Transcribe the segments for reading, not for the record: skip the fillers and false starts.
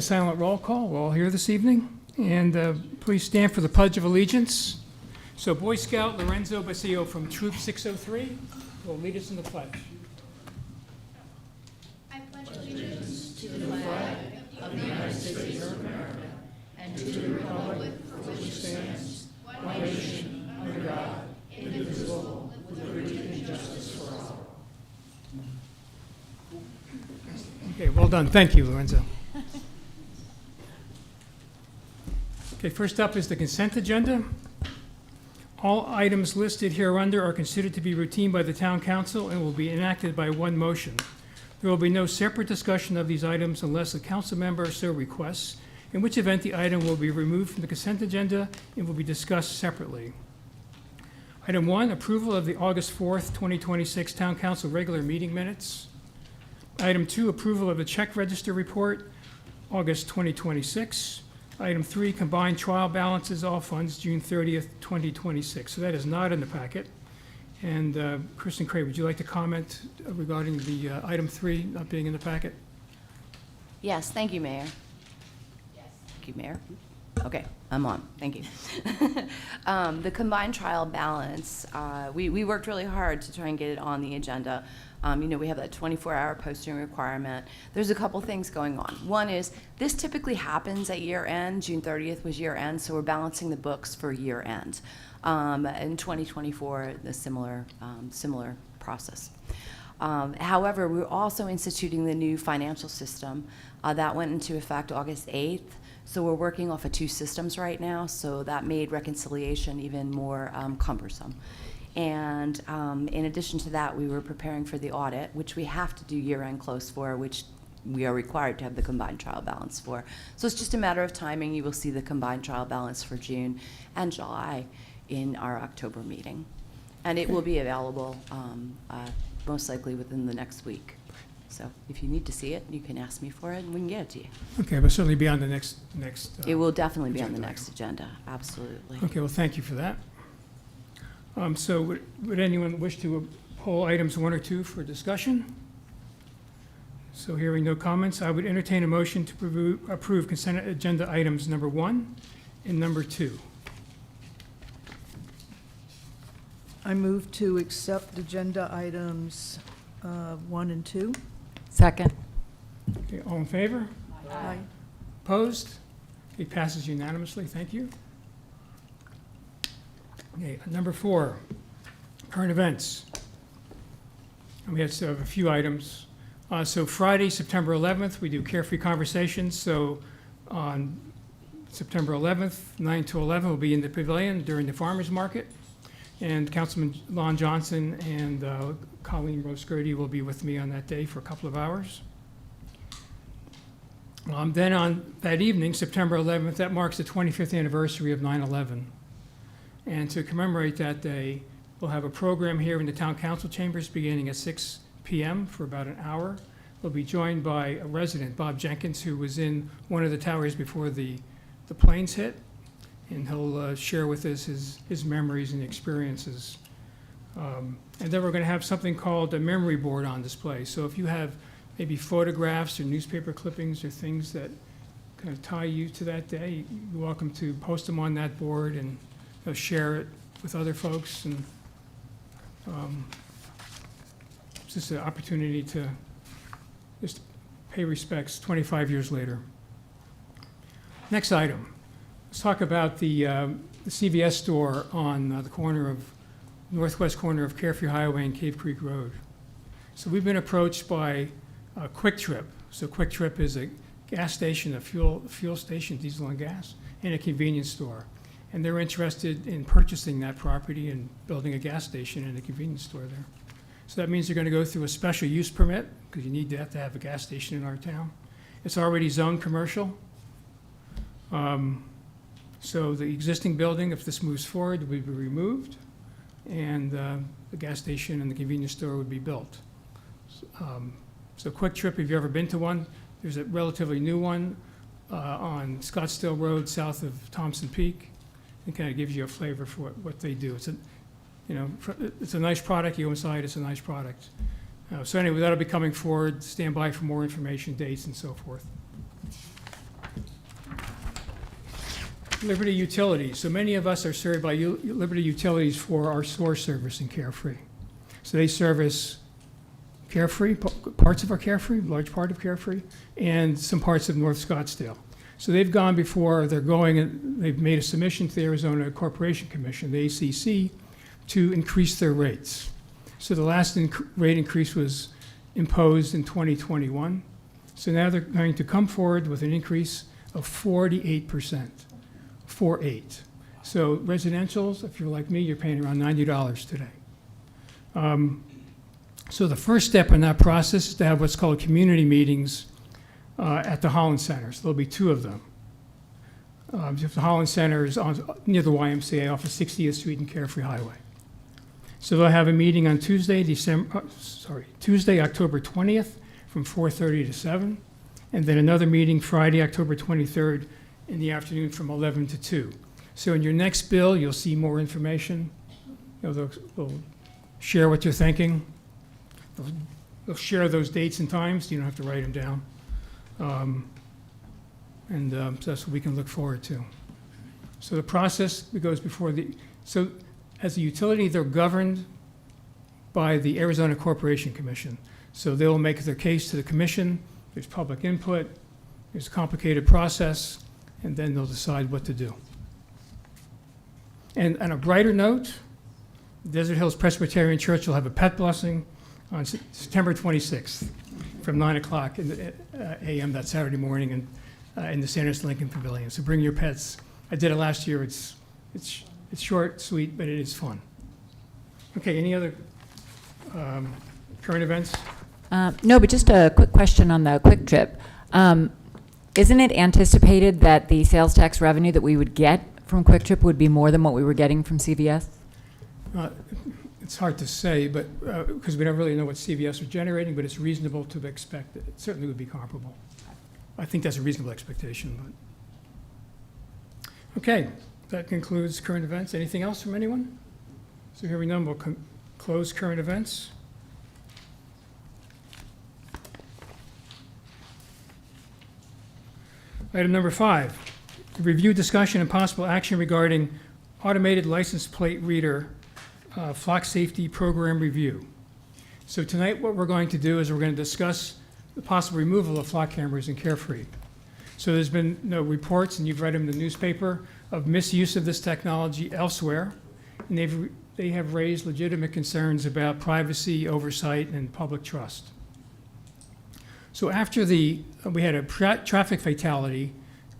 Silent roll call. We're all here this evening. And please stand for the Pledge of Allegiance. So Boy Scout Lorenzo Basilio from Troop 603 will lead us in the pledge. I pledge allegiance to the flag of the United States of America and to the republic for which it stands, one nation, under God, indivisible, with liberty and justice for all. Okay, well done. Thank you, Lorenzo. Okay, first up is the consent agenda. All items listed hereunder are considered to be routine by the town council and will be enacted by one motion. There will be no separate discussion of these items unless a council member so requests, in which event the item will be removed from the consent agenda and will be discussed separately. Item 1, approval of the August 4th, 2026 Town Council regular meeting minutes. Item 2, approval of the check register report, August 2026. Item 3, combined trial balances, all funds, June 30th, 2026. So that is not in the packet. And Kristen Cray, would you like to comment regarding the item 3 not being in the packet? Yes, thank you, Mayor. Yes. Thank you, Mayor. Okay, I'm on. Thank you. The combined trial balance, we worked really hard to try and get it on the agenda. We have that 24-hour posting requirement. There's a couple things going on. One is this typically happens at year end. June 30th was year end, so we're balancing the books for year end. In 2024, the similar process. However, we're also instituting the new financial system that went into effect August 8th. So we're working off of 2 systems right now, so that made reconciliation even more cumbersome. And in addition to that, we were preparing for the audit, which we have to do year-end close for, which we are required to have the combined trial balance for. So it's just a matter of timing. You will see the combined trial balance for June and July in our October meeting. And it will be available most likely within the next week. So if you need to see it, you can ask me for it, and we can get it to you. Okay, but certainly be on the next. It will definitely be on the agenda next agenda, absolutely. Okay, well, thank you for that. So would anyone wish to poll items 1 or 2 for discussion? So hearing no comments, I would entertain a motion to approve consent agenda items number 1 and number 2. I move to accept agenda items 1 and 2. Second. Okay, all in favor? Aye. Opposed? It passes unanimously. Thank you. Okay, number 4, current events. And we have a few items. So Friday, September 11th, we do Carefree Conversations. So on September 11th, 9 to 11, we'll be in the pavilion during the farmers market. And Councilman Lon Johnson and Colleen Rose-Gertie will be with me on that day for a couple of hours. Then on that evening, September 11th, that marks the 25th anniversary of 9/11. And to commemorate that day, we'll have a program here in the Town Council chambers beginning at 6 p.m. for about an hour. We'll be joined by a resident, Bob Jenkins, who was in one of the towers before the planes hit. And he'll share with us his memories and experiences. And then we're going to have something called a memory board on display. So if you have maybe photographs or newspaper clippings or things that kind of tie you to that day, you're welcome to post them on that board and share it with other folks. And it's just an opportunity to just pay respects 25 years later. Next item. Let's talk about the CVS store on the northwest corner of Carefree Highway and Cave Creek Road. So we've been approached by Quick Trip. So Quick Trip is a gas station, a fuel station, diesel and gas, and a convenience store. And they're interested in purchasing that property and building a gas station and a convenience store there. So that means they're going to go through a special use permit, because you need to have a gas station in our town. It's already zoned commercial. So the existing building, if this moves forward, would be removed, and the gas station and the convenience store would be built. So Quick Trip, if you've ever been to one, there's a relatively new one on Scottsdale Road south of Thompson Peak. It kind of gives you a flavor for what they do. It's a nice product. You go inside, it's a nice product. So anyway, that'll be coming forward. Stand by for more information, dates, and so forth. Liberty Utilities. So many of us are served by Liberty Utilities for our source service in Carefree. So they service Carefree, parts of our Carefree, large part of Carefree, and some parts of North Scottsdale. So they've gone before, they've made a submission to the Arizona Corporation Commission, the ACC, to increase their rates. So the last rate increase was imposed in 2021. So now they're going to come forward with an increase of 48%, 48. So residentials, if you're like me, you're paying around $90 today. So the first step in that process is to have what's called community meetings at the Holland Center. So there'll be 2 of them. The Holland Center is near the YMCA off of 60th Street and Carefree Highway. So they'll have a meeting on Tuesday, October 20th from 4:30 to 7, and then another meeting Friday, October 23rd in the afternoon from 11 to 2. So in your next bill, you'll see more information. They'll share what you're thinking. They'll share those dates and times, so you don't have to write them down. So that's what we can look forward to. So the process goes before so as a utility, they're governed by the Arizona Corporation Commission. So they'll make their case to the commission, there's public input, there's a complicated process, and then they'll decide what to do. And on a brighter note, Desert Hills Presbyterian Church will have a pet blessing on September 26th from 9 o'clock a.m. that Saturday morning in the Sanders Lincoln Pavilion. So bring your pets. I did it last year. It's short, sweet, but it is fun. Okay, any other current events? No, but just a quick question on the Quick Trip. Isn't it anticipated that the sales tax revenue that we would get from Quick Trip would be more than what we were getting from CVS? It's hard to say, but because we don't really know what CVS are generating, but it's reasonable to expect it. It certainly would be comparable. I think that's a reasonable expectation. But okay, that concludes current events. Anything else from anyone? So hearing none, we'll close current events. Item number 5, review, discussion, and possible action regarding automated license plate reader flock safety program review. So tonight what we're going to do is we're going to discuss the possible removal of flock cameras in Carefree. So there's been no reports, and you've read them in the newspaper, of misuse of this technology elsewhere, and they have raised legitimate concerns about privacy, oversight, and public trust. So after we had a traffic fatality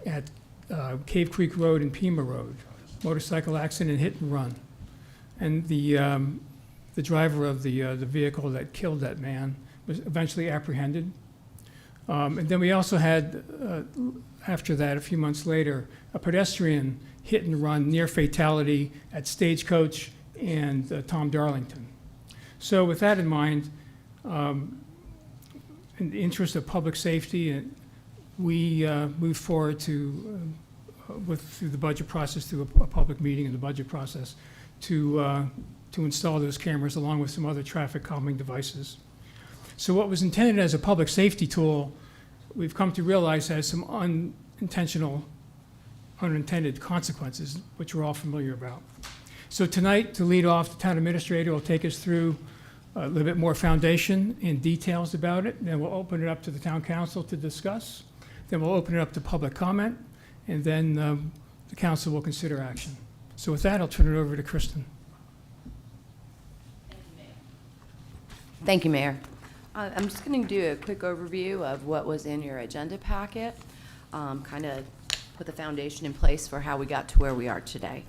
at Cave Creek Road and Pima Road, motorcycle accident, hit and run. And the driver of the vehicle that killed that man was eventually apprehended. And then we also had, after that, a few months later, a pedestrian hit and run near fatality at Stagecoach and Tom Darlington. So with that in mind, in the interest of public safety, we moved forward through the budget process, through a public meeting in the budget process, to install those cameras along with some other traffic calming devices. So what was intended as a public safety tool, we've come to realize has some unintended consequences, which we're all familiar about. So tonight, to lead off, the town administrator will take us through a little bit more foundation and details about it. Then we'll open it up to the town council to discuss. Then we'll open it up to public comment, and then the council will consider action. So with that, I'll turn it over to Kristen. Thank you, Mayor. I'm just going to do a quick overview of what was in your agenda packet, kind of put the foundation in place for how we got to where we are today.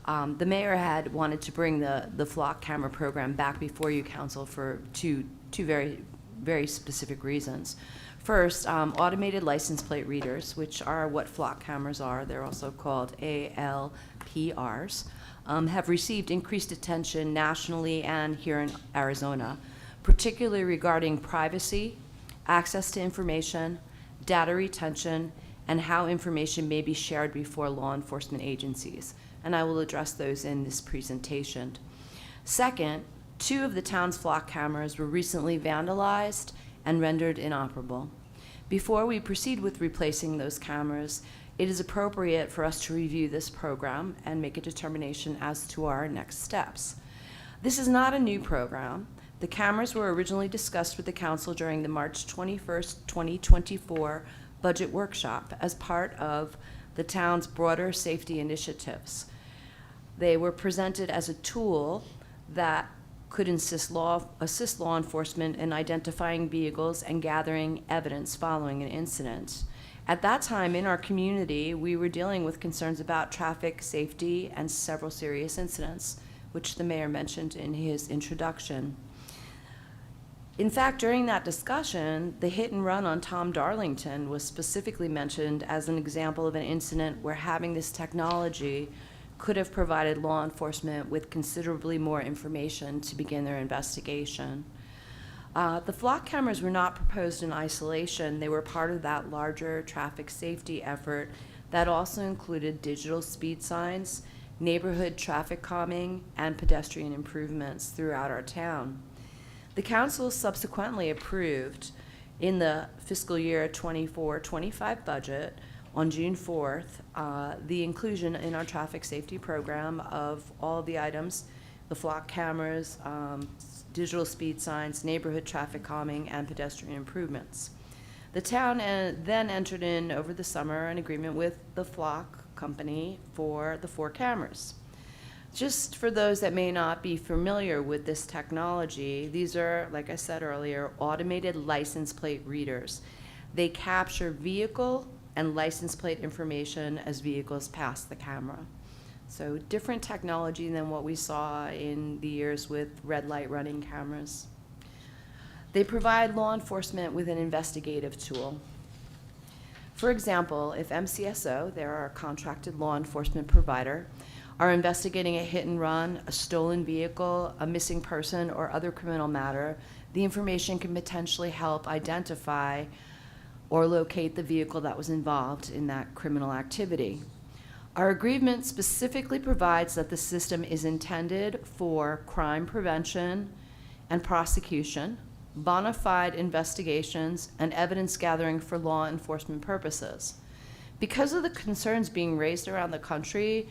The mayor had wanted to bring the flock camera program back before you, council, for two very, very specific reasons. First, automated license plate readers, which are what flock cameras are, they're also called ALPRs, have received increased attention nationally and here in Arizona, particularly regarding privacy, access to information, data retention, and how information may be shared before law enforcement agencies. And I will address those in this presentation. Second, 2 of the town's flock cameras were recently vandalized and rendered inoperable. Before we proceed with replacing those cameras, it is appropriate for us to review this program and make a determination as to our next steps. This is not a new program. The cameras were originally discussed with the council during the March 21st, 2024 budget workshop as part of the town's broader safety initiatives. They were presented as a tool that could assist law enforcement in identifying vehicles and gathering evidence following an incident. At that time, in our community, we were dealing with concerns about traffic safety and several serious incidents, which the mayor mentioned in his introduction. In fact, during that discussion, the hit and run on Tom Darlington was specifically mentioned as an example of an incident where having this technology could have provided law enforcement with considerably more information to begin their investigation. The flock cameras were not proposed in isolation. They were part of that larger traffic safety effort that also included digital speed signs, neighborhood traffic calming, and pedestrian improvements throughout our town. The council subsequently approved in the fiscal year 24-25 budget on June 4th, the inclusion in our traffic safety program of all of the items, the flock cameras, digital speed signs, neighborhood traffic calming, and pedestrian improvements. The town then entered in over the summer an agreement with the flock company for the 4 cameras. Just for those that may not be familiar with this technology, these are, like I said earlier, automated license plate readers. They capture vehicle and license plate information as vehicles pass the camera. So different technology than what we saw in the years with red light running cameras. They provide law enforcement with an investigative tool. For example, if MCSO, they're our contracted law enforcement provider, are investigating a hit and run, a stolen vehicle, a missing person, or other criminal matter, the information can potentially help identify or locate the vehicle that was involved in that criminal activity. Our agreement specifically provides that the system is intended for crime prevention and prosecution, bona fide investigations, and evidence gathering for law enforcement purposes. Because of the concerns being raised around the country,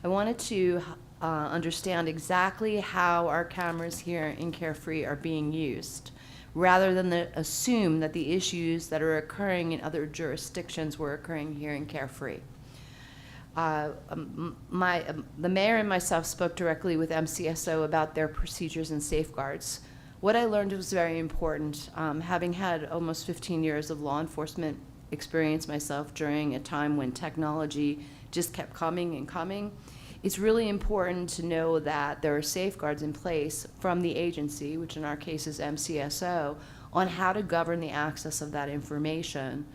I wanted to understand exactly how our cameras here in Carefree are being used, rather than assume that the issues that are occurring in other jurisdictions were occurring here in Carefree. The mayor and myself spoke directly with MCSO about their procedures and safeguards. What I learned was very important. Having had almost 15 years of law enforcement experience myself during a time when technology just kept coming and coming, it's really important to know that there are safeguards in place from the agency, which in our case is MCSO, on how to govern the access of that information.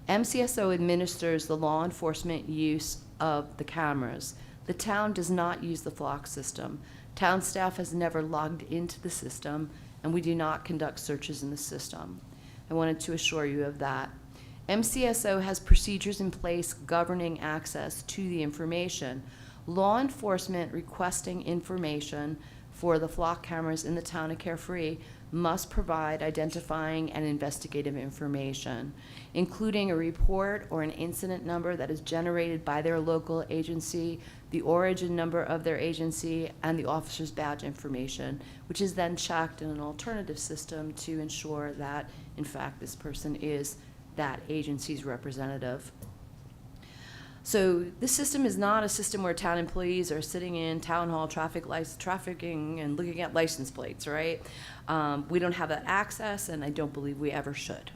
MCSO administers the law enforcement use of the cameras. The town does not use the flock system. Town staff has never logged into the system, and we do not conduct searches in the system. I wanted to assure you of that. MCSO has procedures in place governing access to the information. Law enforcement requesting information for the flock cameras in the town of Carefree must provide identifying and investigative information, including a report or an incident number that is generated by their local agency, the origin number of their agency, and the officer's badge information, which is then checked in an alternative system to ensure that, in fact, this person is that agency's representative. So this system is not a system where town employees are sitting in town hall trafficking and looking at license plates, right? We don't have that access, and I don't believe we ever should.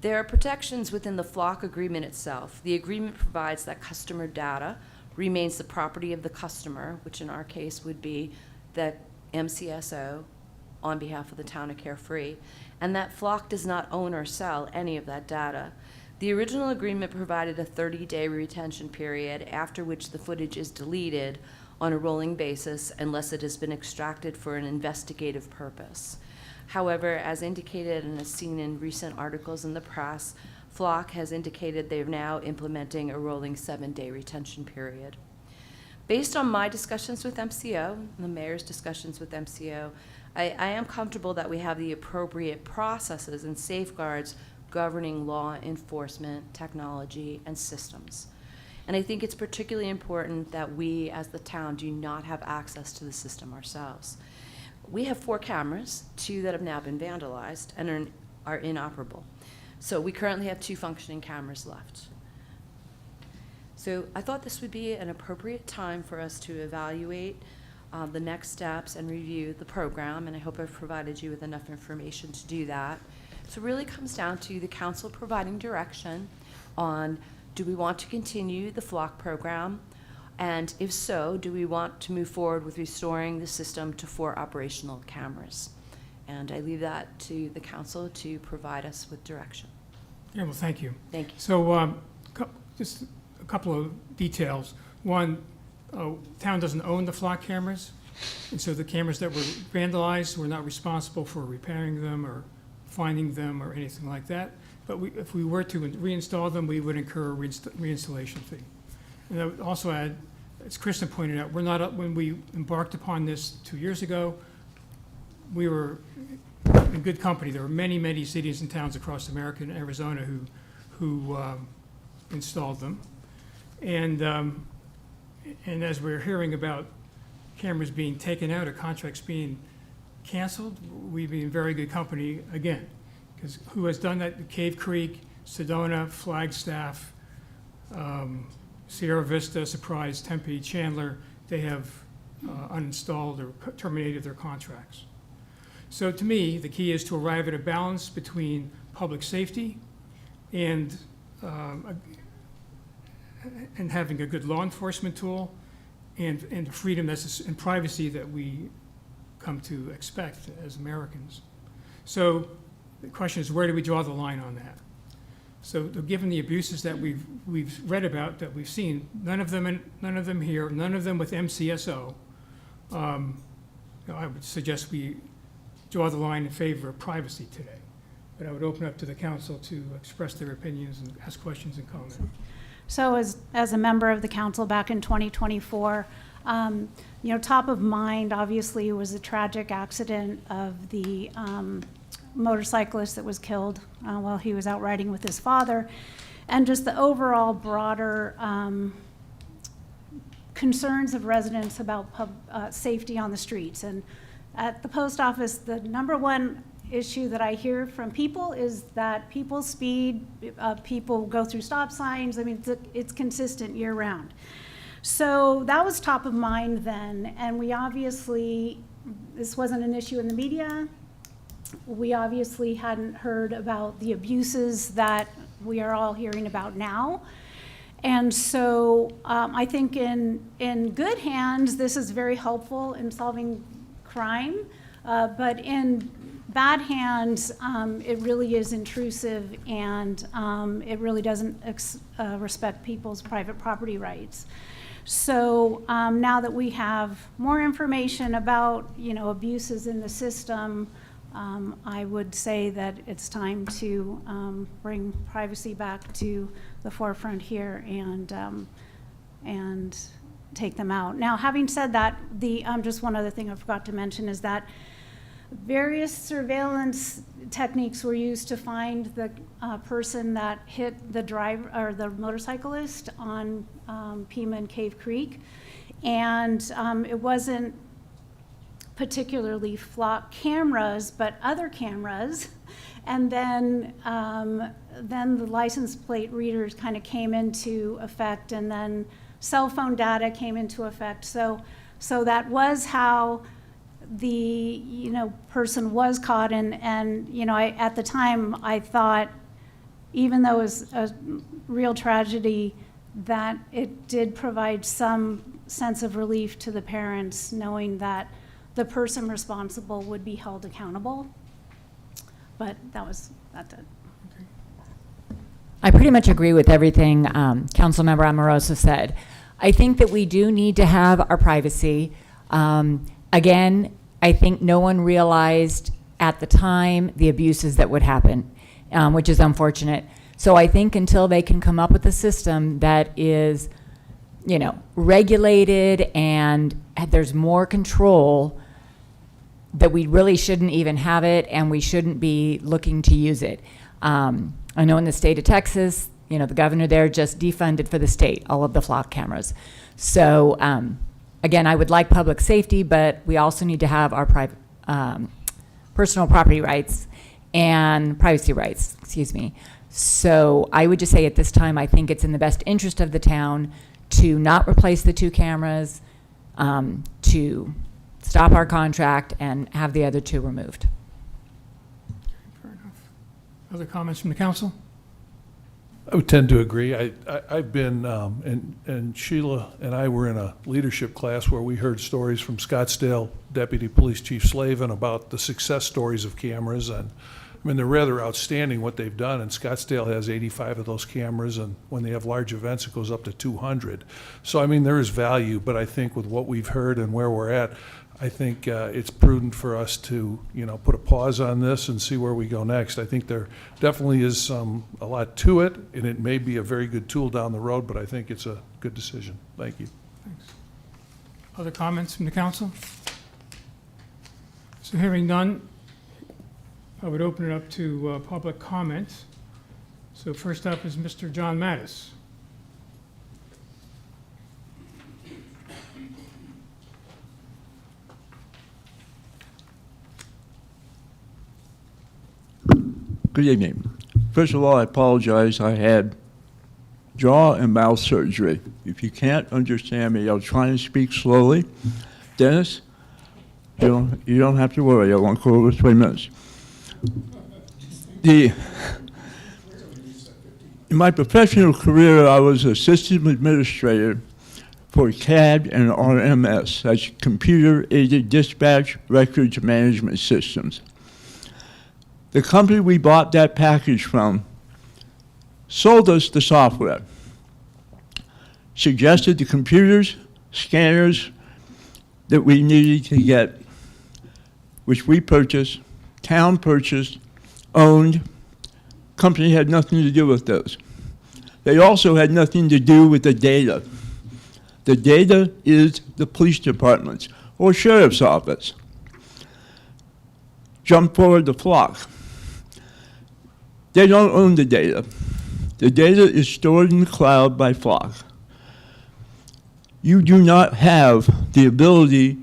There are protections within the flock agreement itself. The agreement provides that customer data remains the property of the customer, which in our case would be the MCSO on behalf of the town of Carefree, and that flock does not own or sell any of that data. The original agreement provided a 30-day retention period, after which the footage is deleted on a rolling basis unless it has been extracted for an investigative purpose. However, as indicated and as seen in recent articles in the press, Flock has indicated they're now implementing a rolling 7-day retention period. Based on my discussions with MCO, and the mayor's discussions with MCO, I am comfortable that we have the appropriate processes and safeguards governing law enforcement technology and systems. And I think it's particularly important that we, as the town, do not have access to the system ourselves. We have 4 cameras, 2 that have now been vandalized and are inoperable. So we currently have 2 functioning cameras left. So I thought this would be an appropriate time for us to evaluate the next steps and review the program, and I hope I've provided you with enough information to do that. So it really comes down to the council providing direction on, do we want to continue the flock program? And if so, do we want to move forward with restoring the system to 4 operational cameras? And I leave that to the council to provide us with direction. Yeah, well, thank you. Thank you. So just a couple of details. One, town doesn't own the flock cameras, and so the cameras that were vandalized, we're not responsible for repairing them or finding them or anything like that. But if we were to reinstall them, we would incur a reinstallation fee. And I would also add, as Kristen pointed out, when we embarked upon this 2 years ago, we were in good company. There were many, many cities and towns across America and Arizona who installed them. And as we're hearing about cameras being taken out or contracts being canceled, we'd be in very good company again. Because who has done that? Cave Creek, Sedona, Flagstaff, Sierra Vista, Surprise, Tempe, Chandler, they have uninstalled or terminated their contracts. So to me, the key is to arrive at a balance between public safety and having a good law enforcement tool and the freedom and privacy that we come to expect as Americans. So the question is, where do we draw the line on that? So given the abuses that we've read about, that we've seen, none of them here, none of them with MCSO, I would suggest we draw the line in favor of privacy today. But I would open up to the council to express their opinions and ask questions and comment. So as a member of the council back in 2024, top of mind obviously was the tragic accident of the motorcyclist that was killed while he was out riding with his father, and just the overall broader concerns of residents about safety on the streets. And at the post office, the number one issue that I hear from people is that people speed, people go through stop signs. I mean, it's consistent year round. So that was top of mind then, and we obviously, this wasn't an issue in the media. We obviously hadn't heard about the abuses that we are all hearing about now. And so I think in good hands, this is very helpful in solving crime, but in bad hands, it really is intrusive, and it really doesn't respect people's private property rights. So now that we have more information about, abuses in the system, I would say that it's time to bring privacy back to the forefront here and take them out. Now, having said that, just one other thing I forgot to mention is that various surveillance techniques were used to find the person that hit the driver or the motorcyclist on Pima and Cave Creek, and it wasn't particularly flock cameras, but other cameras. And then the license plate readers kind of came into effect, and then cell phone data came into effect. So that was how the person was caught. And at the time I thought, even though it was a real tragedy, that it did provide some sense of relief to the parents, knowing that the person responsible would be held accountable. But that's it. I pretty much agree with everything Councilmember Amoroso said. I think that we do need to have our privacy. Again, I think no one realized at the time the abuses that would happen, which is unfortunate. So I think until they can come up with a system that is, regulated and there's more control, that we really shouldn't even have it, and we shouldn't be looking to use it. I know in the state of Texas, the governor there just defunded for the state all of the flock cameras. So again, I would like public safety, but we also need to have our private, personal property rights and privacy rights, excuse me. So I would just say at this time, I think it's in the best interest of the town to not replace the 2 cameras, to stop our contract and have the other 2 removed. Fair enough. Other comments from the council? I would tend to agree. I've been, and Sheila and I were in a leadership class where we heard stories from Scottsdale Deputy Police Chief Slavin about the success stories of cameras. And I mean, they're rather outstanding what they've done. And Scottsdale has 85 of those cameras. And when they have large events, it goes up to 200. So, I mean, there is value. But I think with what we've heard and where we're at, I think it's prudent for us to, put a pause on this and see where we go next. I think there definitely is a lot to it, and it may be a very good tool down the road, but I think it's a good decision. Thank you. Thanks. Other comments from the council? So hearing none, I would open it up to public comment. So first up is Mr. John Mattis. Good evening. First of all, I apologize. I had jaw and mouth surgery. If you can't understand me, I'll try and speak slowly. Dennis, you don't have to worry. I won't go over 3 minutes. In my professional career, I was a system administrator for CAD and RMS, that's Computer-Aided Dispatch Records Management Systems. The company we bought that package from sold us the software, suggested the computers, scanners that we needed to get, which we purchased, town purchased, owned. Company had nothing to do with those. They also had nothing to do with the data. The data is the police department's or sheriff's office. Jump forward to Flock. They don't own the data. The data is stored in the cloud by Flock. You do not have the ability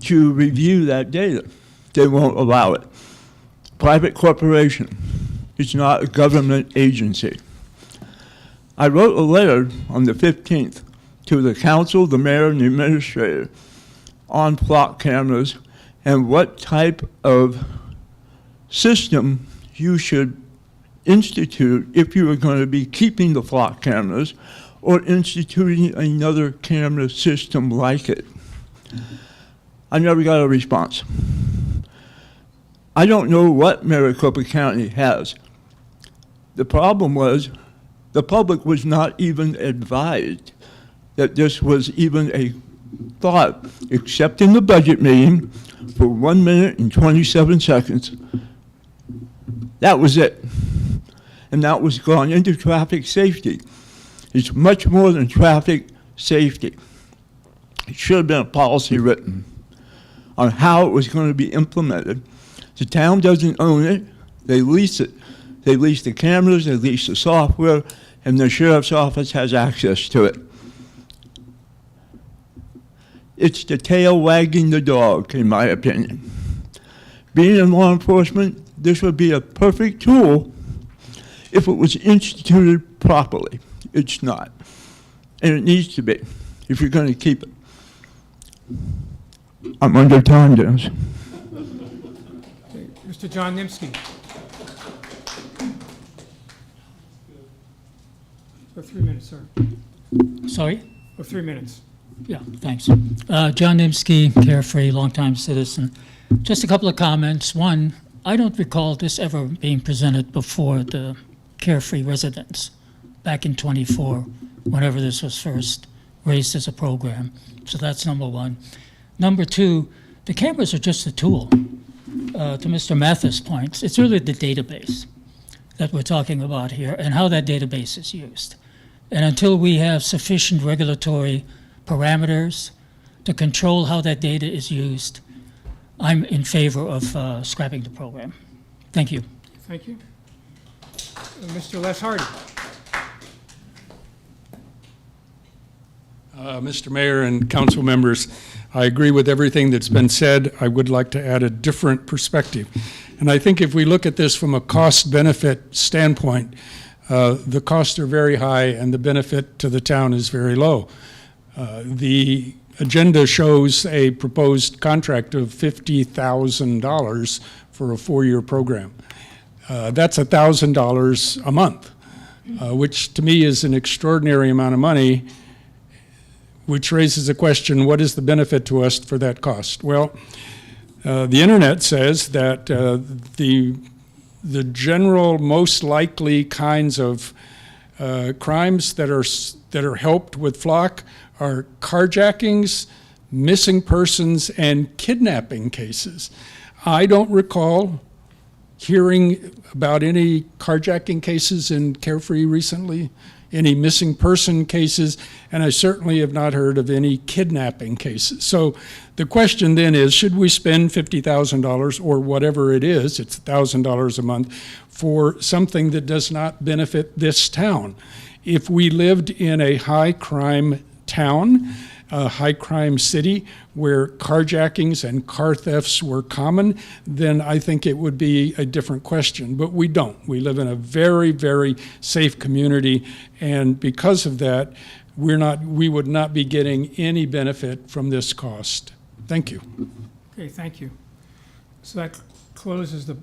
to review that data. They won't allow it. Private corporation. It's not a government agency. I wrote a letter on the 15th to the council, the mayor, and the administrator on Flock cameras and what type of system you should institute if you were going to be keeping the Flock cameras or instituting another camera system like it. I never got a response. I don't know what Maricopa County has. The problem was the public was not even advised that this was even a thought, except in the budget meeting for 1 minute and 27 seconds. That was it. And that was gone into traffic safety. It's much more than traffic safety. It should have been a policy written on how it was going to be implemented. The town doesn't own it. They lease it. They lease the cameras, they lease the software, and the sheriff's office has access to it. It's the tail wagging the dog, in my opinion. Being in law enforcement, this would be a perfect tool if it was instituted properly. It's not. And it needs to be, if you're going to keep it. I'm under time, Dennis. Mr. John Nimsky. For 3 minutes, sir. Sorry? For 3 minutes. Yeah, thanks. John Nimsky, Carefree, longtime citizen. Just a couple of comments. One, I don't recall this ever being presented before the Carefree residents back in '24, whenever this was first raised as a program. So that's number one. Number two, the cameras are just a tool. To Mr. Mathis' points, it's really the database that we're talking about here and how that database is used. And until we have sufficient regulatory parameters to control how that data is used, I'm in favor of scrapping the program. Thank you. Thank you. Mr. Les Hardy. Mr. Mayor and council members, I agree with everything that's been said. I would like to add a different perspective. And I think if we look at this from a cost-benefit standpoint, the costs are very high and the benefit to the town is very low. The agenda shows a proposed contract of $50,000 for a 4-year program. That's $1,000 a month, which to me is an extraordinary amount of money, which raises the question, what is the benefit to us for that cost? Well, the internet says that the general most likely kinds of crimes that are helped with Flock are carjackings, missing persons, and kidnapping cases. I don't recall hearing about any carjacking cases in Carefree recently, any missing person cases, and I certainly have not heard of any kidnapping cases. So the question then is, should we spend $50,000 or whatever it is, it's $1,000 a month, for something that does not benefit this town? If we lived in a high crime town, a high crime city where carjackings and car thefts were common, then I think it would be a different question. But we don't. We live in a very, very safe community, and because of that, we would not be getting any benefit from this cost. Thank you. Okay, thank you. So that closes the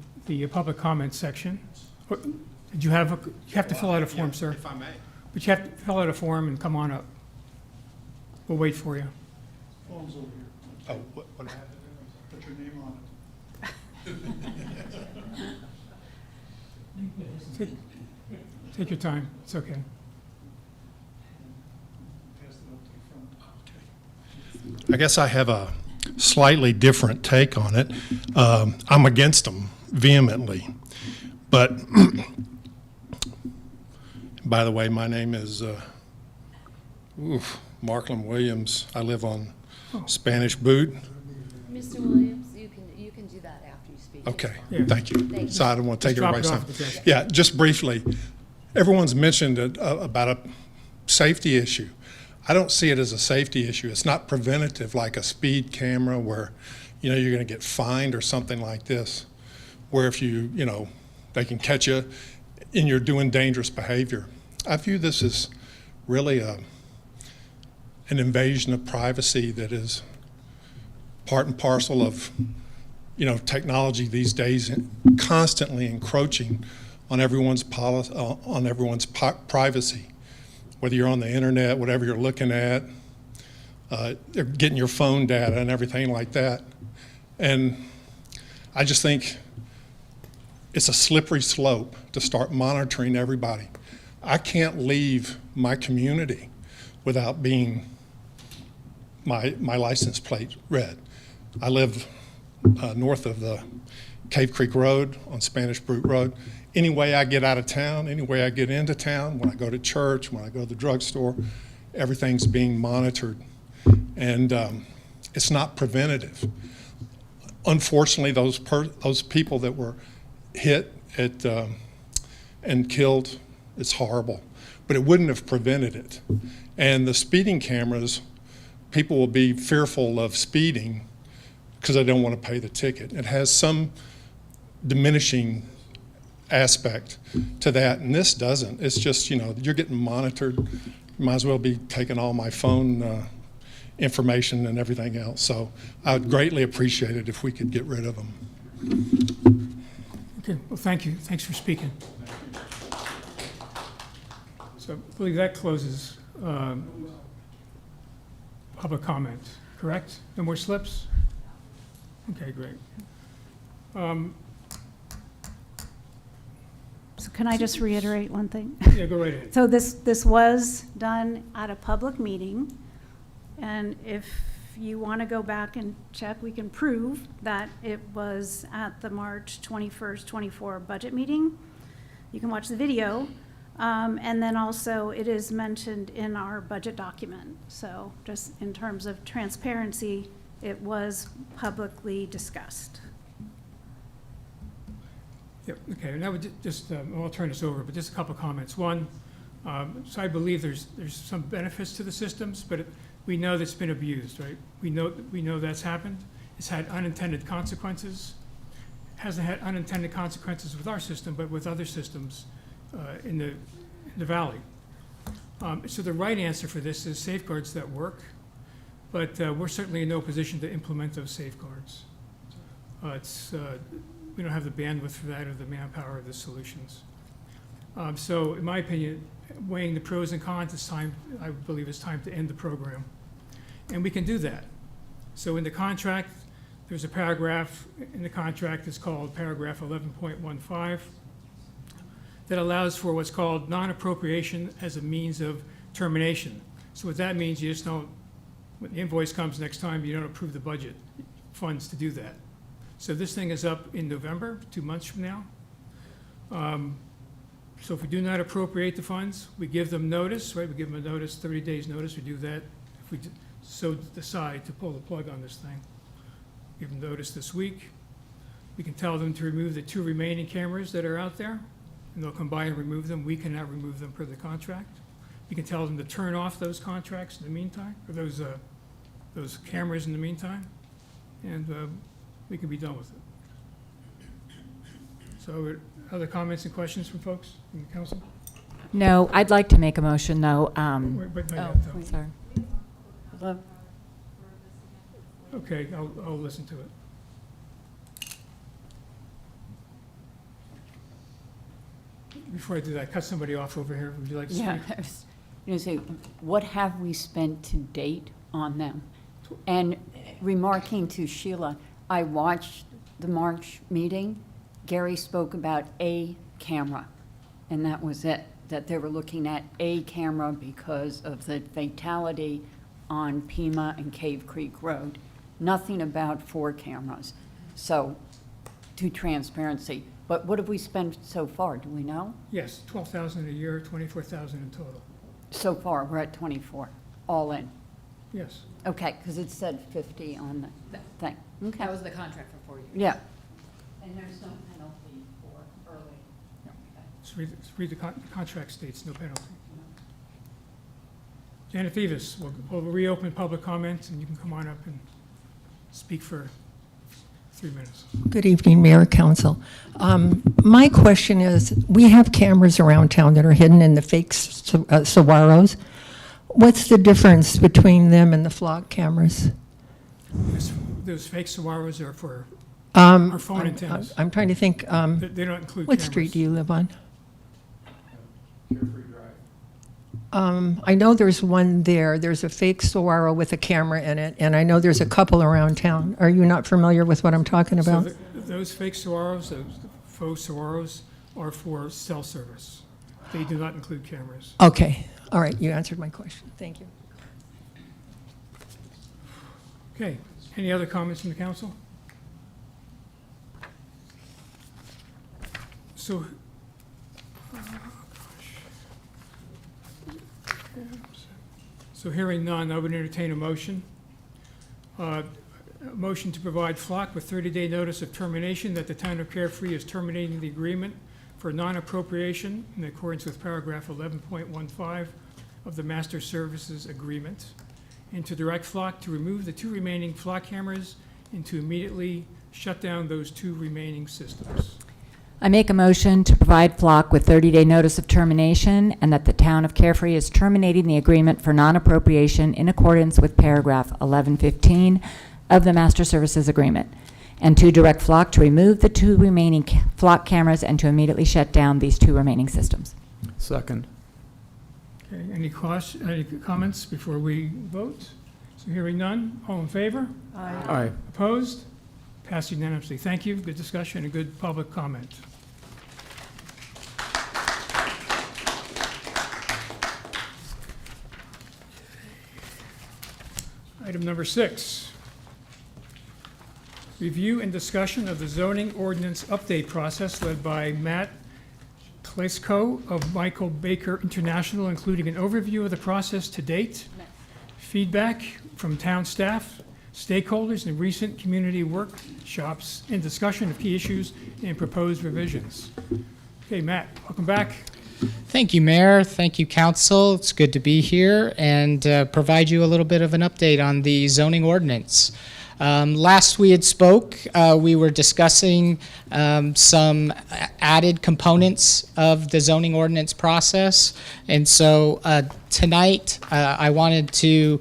public comment section. Did you have to fill out a form, sir? If I may. But you have to fill out a form and come on up. We'll wait for you. Phone's over here. Oh, what? Put your name on it. Take your time, it's okay. Pass it up to the front. I guess I have a slightly different take on it. I'm against them vehemently. But, by the way, my name is Marklin Williams. I live on Spanish Boot. Mr. Williams, you can do that after you speak. Okay, Yeah. thank you. Thank you. So I don't want to take Just drop it everybody's off time. at the desk. Yeah, just briefly, everyone's mentioned about a safety issue. I don't see it as a safety issue. It's not preventative like a speed camera where, you're going to get fined or something like this, where if they can catch you and you're doing dangerous behavior. I view this as really an invasion of privacy that is part and parcel of technology these days, constantly encroaching on everyone's privacy, whether you're on the internet, whatever you're looking at, they're getting your phone data and everything like that. And I just think it's a slippery slope to start monitoring everybody. I can't leave my community without being my license plate read. I live north of the Cave Creek Road on Spanish Boot Road. Any way I get out of town, any way I get into town, when I go to church, when I go to the drugstore, everything's being monitored. And it's not preventative. Unfortunately, those people that were hit and killed, it's horrible. But it wouldn't have prevented it. And the speeding cameras, people will be fearful of speeding because they don't want to pay the ticket. It has some diminishing aspect to that, and this doesn't. It's just, you're getting monitored. You might as well be taking all my phone information and everything else. So I would greatly appreciate it if we could get rid of them. Okay, well, thank you. Thanks for speaking. So I believe that closes public comment, correct? No more slips? Okay, great. So can I just reiterate one thing? Yeah, go right ahead. So this was done at a public meeting, and if you want to go back and check, we can prove that it was at the March 21st, 24 budget meeting. You can watch the video, and then also it is mentioned in our budget document. So just in terms of transparency, it was publicly discussed. Yep, okay, and I would just, I'll turn this over, but just a couple of comments. One, so I believe there's some benefits to the systems, but we know that's been abused, right? We know that's happened. It's had unintended consequences. Hasn't had unintended consequences with our system, but with other systems in the valley. So the right answer for this is safeguards that work, but we're certainly in no position to implement those safeguards. We don't have the bandwidth for that or the manpower of the solutions. So in my opinion, weighing the pros and cons, I believe it's time to end the program. And we can do that. So in the contract, there's a paragraph in the contract that's called paragraph 11.15 that allows for what's called non-appropriation as a means of termination. So what that means, you just don't, when the invoice comes next time, you don't approve the budget funds to do that. So this thing is up in November, 2 months from now. So if we do not appropriate the funds, we give them notice, right? We give them a notice, 30 days notice. We do that if we so decide to pull the plug on this thing. Give them notice this week. We can tell them to remove the 2 remaining cameras that are out there, and they'll come by and remove them. We cannot remove them per the contract. We can tell them to turn off those contracts in the meantime, or those cameras in the meantime, and we can be done with it. So other comments and questions from folks in the council? No, I'd like to make a motion, though. But not yet, though. Sorry. Okay, I'll listen to it. Before I do that, cut somebody off over here. Would you like to speak? Yeah, I was going to say, what have we spent to date on them? And remarking to Sheila, I watched the March meeting. Gary spoke about a camera, and that was it, that they were looking at a camera because of the fatality on Pima and Cave Creek Road. Nothing about 4 cameras. So, to transparency. But what have we spent so far? Do we know? Yes, 12,000 a year, 24,000 in total. So far, we're at 24, all in. Yes. Okay, because it said 50 on the thing. Okay. That was the contract for 4 years. Yeah. And there's no penalty for early. Just read the contract states, no penalty. Janet Thieves, we'll reopen public comments, and you can come on up and speak for 3 minutes. Good evening, Mayor, Council. My question is, we have cameras around town that are hidden in the fake saguaros. What's the difference between them and the flock cameras? Those fake saguaros are for our phone antennas. I'm trying to think, They don't include what cameras. street do you live on? I know there's one there. There's a fake saguaro with a camera in it, and I know there's a couple around town. Are you not familiar with what I'm talking about? So those fake saguaros, those faux saguaros, are for cell service. They do not include cameras. Okay, all right, you answered my question. Thank you. Okay, any other comments from the council? So, hearing none, I would entertain a motion. A motion to provide Flock with 30-day notice of termination that the town of Carefree is terminating the agreement for non-appropriation in accordance with paragraph 11.15 of the Master Services Agreement, and to direct Flock to remove the 2 remaining Flock cameras and to immediately shut down those 2 remaining systems. I make a motion to provide Flock with 30-day notice of termination and that the town of Carefree is terminating the agreement for non-appropriation in accordance with paragraph 1115 of the Master Services Agreement, and to direct Flock to remove the 2 remaining Flock cameras and to immediately shut down these 2 remaining systems. Second. Okay, any comments before we vote? So hearing none, all in favor? Aye. Opposed? Passed unanimously. Thank you. Good discussion and good public comment. Item number 6. Review and discussion of the zoning ordinance update process led by Matt Klesko of Michael Baker International, including an overview of the process to date, feedback from town staff, stakeholders in recent community workshops and discussion of key issues and proposed revisions. Okay, Matt, welcome back. Thank you, Mayor. Thank you, Council. It's good to be here and provide you a little bit of an update on the zoning ordinance. Last we had spoke, we were discussing some added components of the zoning ordinance process. And so tonight, I wanted to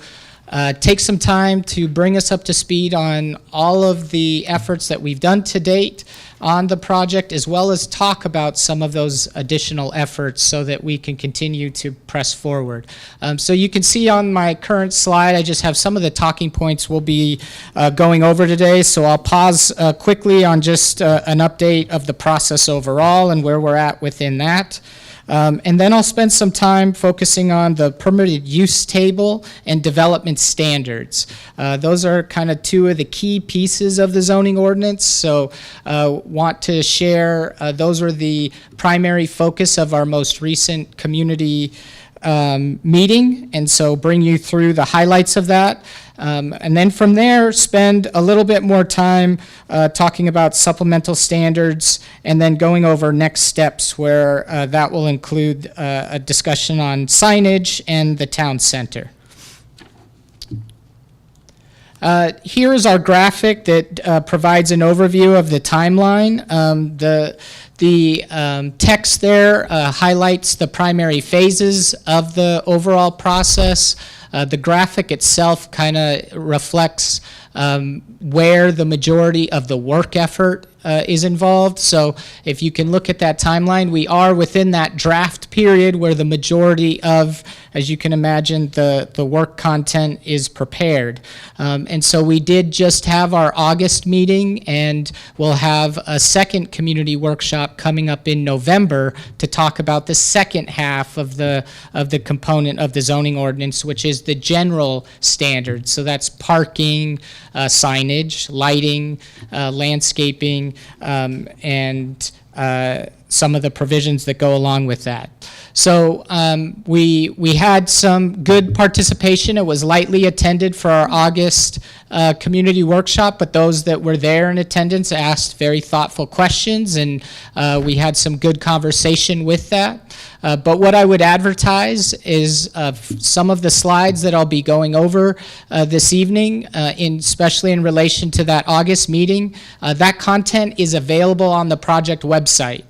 take some time to bring us up to speed on all of the efforts that we've done to date on the project, as well as talk about some of those additional efforts so that we can continue to press forward. So you can see on my current slide, I just have some of the talking points we'll be going over today. So I'll pause quickly on just an update of the process overall and where we're at within that. And then I'll spend some time focusing on the permitted use table and development standards. Those are kind of two of the key pieces of the zoning ordinance. So want to share, those are the primary focus of our most recent community meeting. And so bring you through the highlights of that. And then from there, spend a little bit more time talking about supplemental standards and then going over next steps where that will include a discussion on signage and the town center. Here is our graphic that provides an overview of the timeline. The text there highlights the primary phases of the overall process. The graphic itself kind of reflects where the majority of the work effort is involved. So if you can look at that timeline, we are within that draft period where the majority of, as you can imagine, the work content is prepared. And so we did just have our August meeting, and we'll have a second community workshop coming up in November to talk about the second half of the component of the zoning ordinance, which is the general standards. So that's parking, signage, lighting, landscaping, and some of the provisions that go along with that. So we had some good participation. It was lightly attended for our August community workshop, but those that were there in attendance asked very thoughtful questions, and we had some good conversation with that. But what I would advertise is some of the slides that I'll be going over this evening, especially in relation to that August meeting. That content is available on the project website.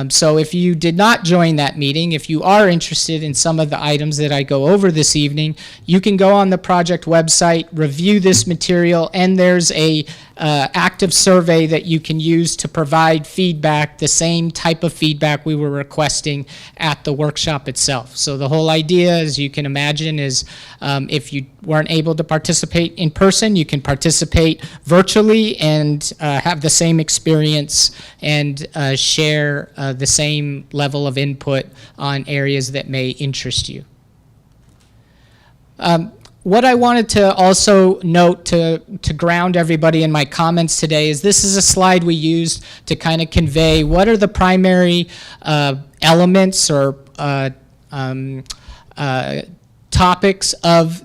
So if you did not join that meeting, if you are interested in some of the items that I go over this evening, you can go on the project website, review this material, and there's a active survey that you can use to provide feedback, the same type of feedback we were requesting at the workshop itself. So the whole idea, as you can imagine, is if you weren't able to participate in person, you can participate virtually and have the same experience and share the same level of input on areas that may interest you. What I wanted to also note to ground everybody in my comments today is this is a slide we used to kind of convey what are the primary elements or topics of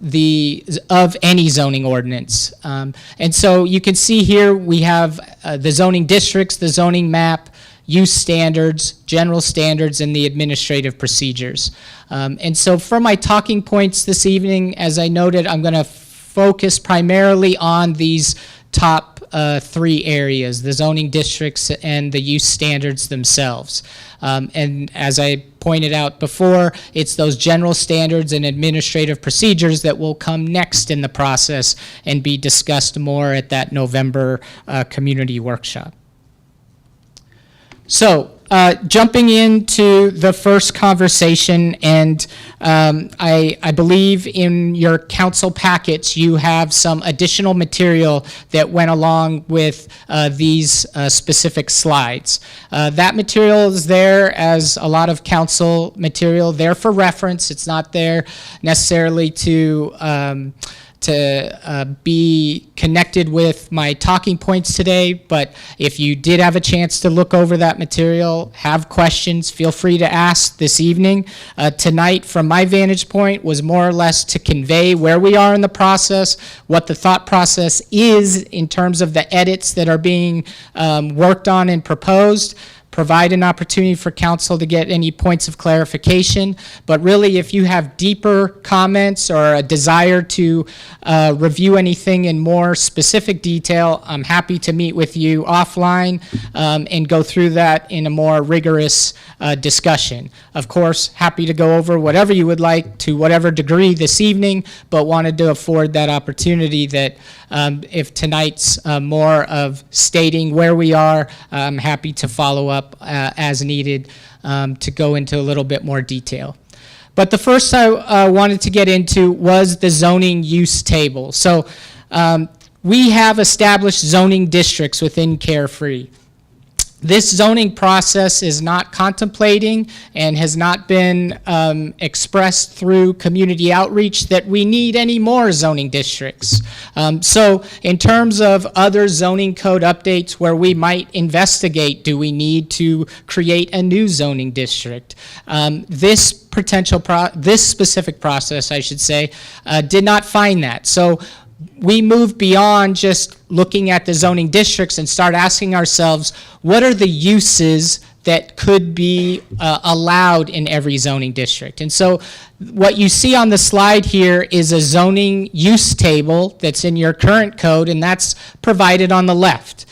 any zoning ordinance. And so you can see here we have the zoning districts, the zoning map, use standards, general standards, and the administrative procedures. And so for my talking points this evening, as I noted, I'm going to focus primarily on these top three areas, the zoning districts and the use standards themselves. And as I pointed out before, it's those general standards and administrative procedures that will come next in the process and be discussed more at that November community workshop. So, jumping into the first conversation, and I believe in your council packets you have some additional material that went along with these specific slides. That material is there as a lot of council material there for reference. It's not there necessarily to be connected with my talking points today, but if you did have a chance to look over that material, have questions, feel free to ask this evening. Tonight, from my vantage point, was more or less to convey where we are in the process, what the thought process is in terms of the edits that are being worked on and proposed, provide an opportunity for council to get any points of clarification. But really, if you have deeper comments or a desire to review anything in more specific detail, I'm happy to meet with you offline and go through that in a more rigorous discussion. Of course, happy to go over whatever you would like to whatever degree this evening, but wanted to afford that opportunity that if tonight's more of stating where we are, I'm happy to follow up as needed to go into a little bit more detail. But the first I wanted to get into was the zoning use table. So we have established zoning districts within Carefree. This zoning process is not contemplating and has not been expressed through community outreach that we need any more zoning districts. So in terms of other zoning code updates where we might investigate, do we need to create a new zoning district? This specific process, I should say, did not find that. So we moved beyond just looking at the zoning districts and start asking ourselves, what are the uses that could be allowed in every zoning district? And so what you see on the slide here is a zoning use table that's in your current code, and that's provided on the left.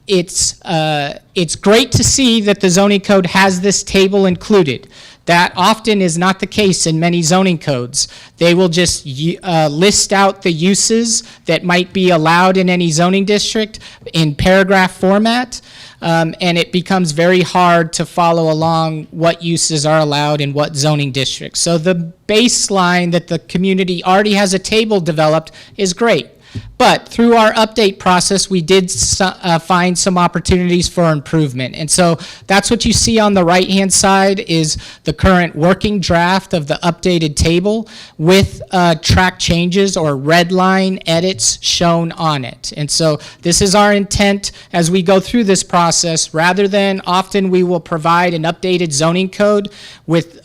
It's great to see that the zoning code has this table included. That often is not the case in many zoning codes. They will just list out the uses that might be allowed in any zoning district in paragraph format, and it becomes very hard to follow along what uses are allowed in what zoning districts. So the baseline that the community already has a table developed is great. But through our update process, we did find some opportunities for improvement. And so that's what you see on the right-hand side is the current working draft of the updated table with track changes or red line edits shown on it. And so this is our intent as we go through this process. Rather than often we will provide an updated zoning code with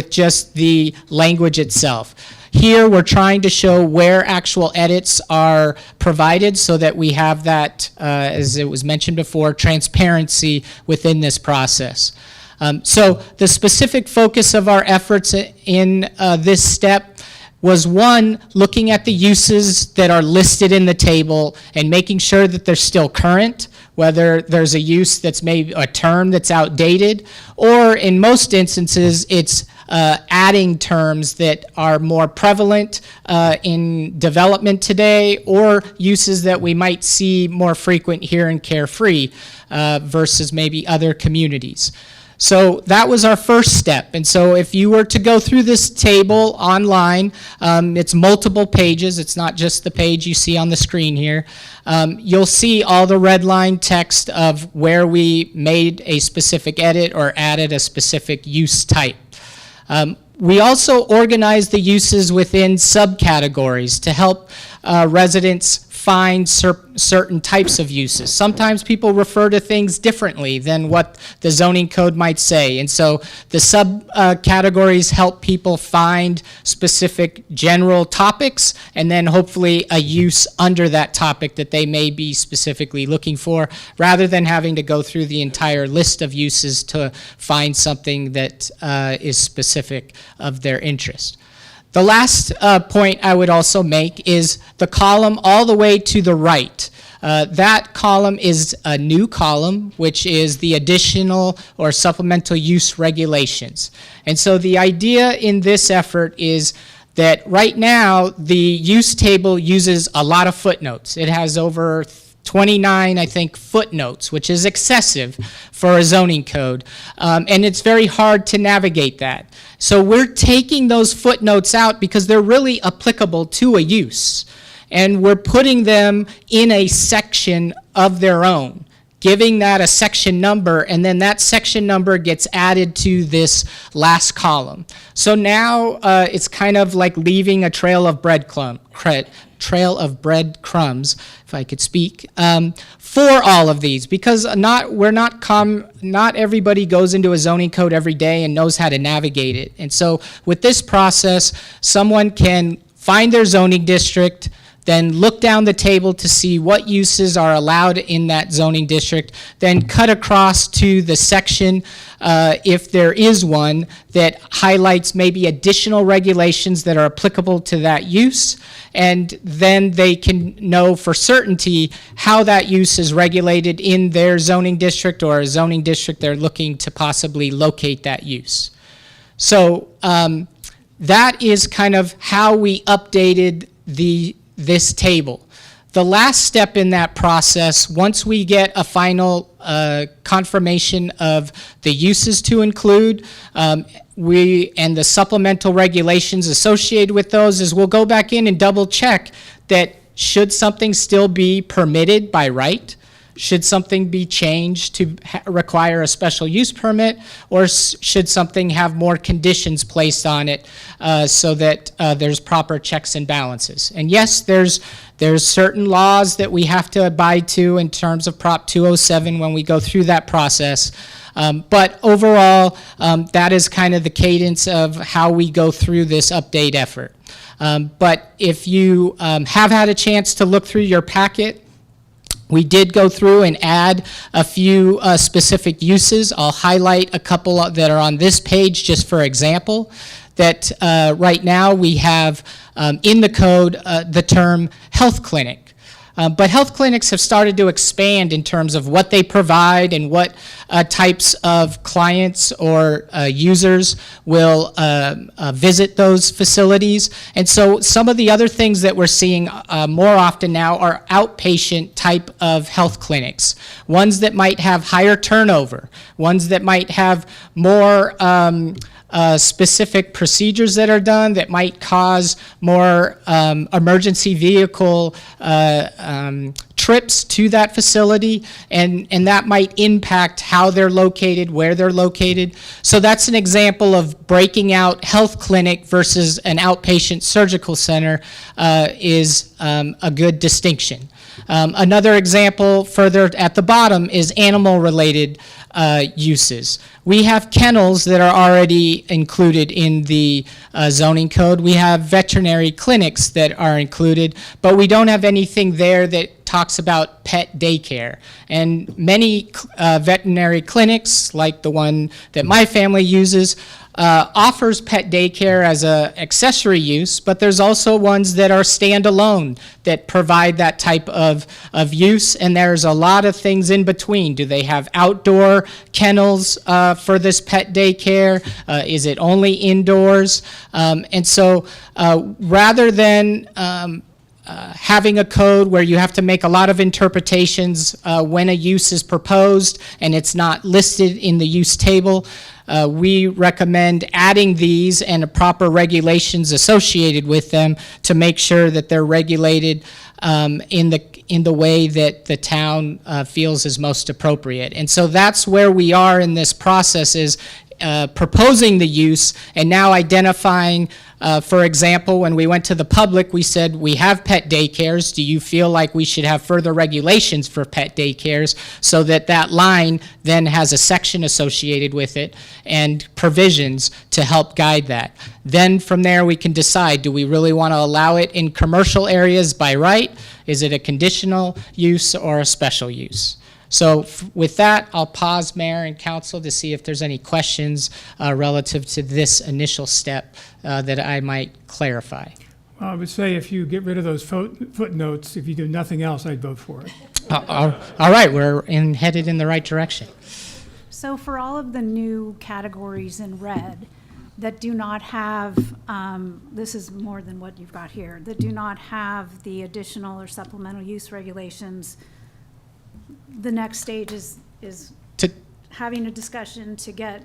just the language itself. Here, we're trying to show where actual edits are provided so that we have that, as it was mentioned before, transparency within this process. So the specific focus of our efforts in this step was, one, looking at the uses that are listed in the table and making sure that they're still current, whether there's a use that's maybe a term that's outdated, or in most instances, it's adding terms that are more prevalent in development today, or uses that we might see more frequent here in Carefree versus maybe other communities. So that was our first step. And so if you were to go through this table online, it's multiple pages. It's not just the page you see on the screen here. You'll see all the red line text of where we made a specific edit or added a specific use type. We also organize the uses within subcategories to help residents find certain types of uses. Sometimes people refer to things differently than what the zoning code might say. And so the subcategories help people find specific general topics and then hopefully a use under that topic that they may be specifically looking for, rather than having to go through the entire list of uses to find something that is specific of their interest. The last point I would also make is the column all the way to the right. That column is a new column, which is the additional or supplemental use regulations. And so the idea in this effort is that right now the use table uses a lot of footnotes. It has over 29, I think, footnotes, which is excessive for a zoning code. And it's very hard to navigate that. So we're taking those footnotes out because they're really applicable to a use. And we're putting them in a section of their own, giving that a section number, and then that section number gets added to this last column. So now it's kind of like leaving a trail of breadcrumbs. trail of breadcrumbs, if I could speak, for all of these, because not everybody goes into a zoning code every day and knows how to navigate it. And so with this process, someone can find their zoning district, then look down the table to see what uses are allowed in that zoning district, then cut across to the section, if there is one, that highlights maybe additional regulations that are applicable to that use, and then they can know for certainty how that use is regulated in their zoning district or a zoning district they're looking to possibly locate that use. So that is kind of how we updated this table. The last step in that process, once we get a final confirmation of the uses to include, and the supplemental regulations associated with those, is we'll go back in and double check that should something still be permitted by right? Should something be changed to require a special use permit, or should something have more conditions placed on it so that there's proper checks and balances? And yes, there's certain laws that we have to abide to in terms of Prop 207 when we go through that process. But overall, that is kind of the cadence of how we go through this update effort. But if you have had a chance to look through your packet, we did go through and add a few specific uses. I'll highlight a couple that are on this page just for example, that right now we have in the code the term health clinic. But health clinics have started to expand in terms of what they provide and what types of clients or users will visit those facilities. And so some of the other things that we're seeing more often now are outpatient type of health clinics, ones that might have higher turnover, ones that might have more specific procedures that are done that might cause more emergency vehicle trips to that facility, and that might impact how they're located, where they're located. So that's an example of breaking out health clinic versus an outpatient surgical center is a good distinction. Another example further at the bottom is animal-related uses. We have kennels that are already included in the zoning code. We have veterinary clinics that are included, but we don't have anything there that talks about pet daycare. And many veterinary clinics, like the one that my family uses, offers pet daycare as an accessory use, but there's also ones that are standalone that provide that type of use, and there's a lot of things in between. Do they have outdoor kennels for this pet daycare? Is it only indoors? And so rather than having a code where you have to make a lot of interpretations when a use is proposed and it's not listed in the use table, we recommend adding these and the proper regulations associated with them to make sure that they're regulated in the way that the town feels is most appropriate. And so that's where we are in this process, is proposing the use and now identifying, for example, when we went to the public, we said, we have pet daycares. Do you feel like we should have further regulations for pet daycares, so that that line then has a section associated with it and provisions to help guide that. Then from there we can decide, do we really want to allow it in commercial areas by right? Is it a conditional use or a special use? So with that, I'll pause, Mayor and Council, to see if there's any questions relative to this initial step that I might clarify. Well, I would say if you get rid of those footnotes, if you do nothing else, I'd vote for it. All right, we're headed in the right direction. So for all of the new categories in red that do not have, this is more than what you've got here, that do not have the additional or supplemental use regulations, the next stage is having a discussion to get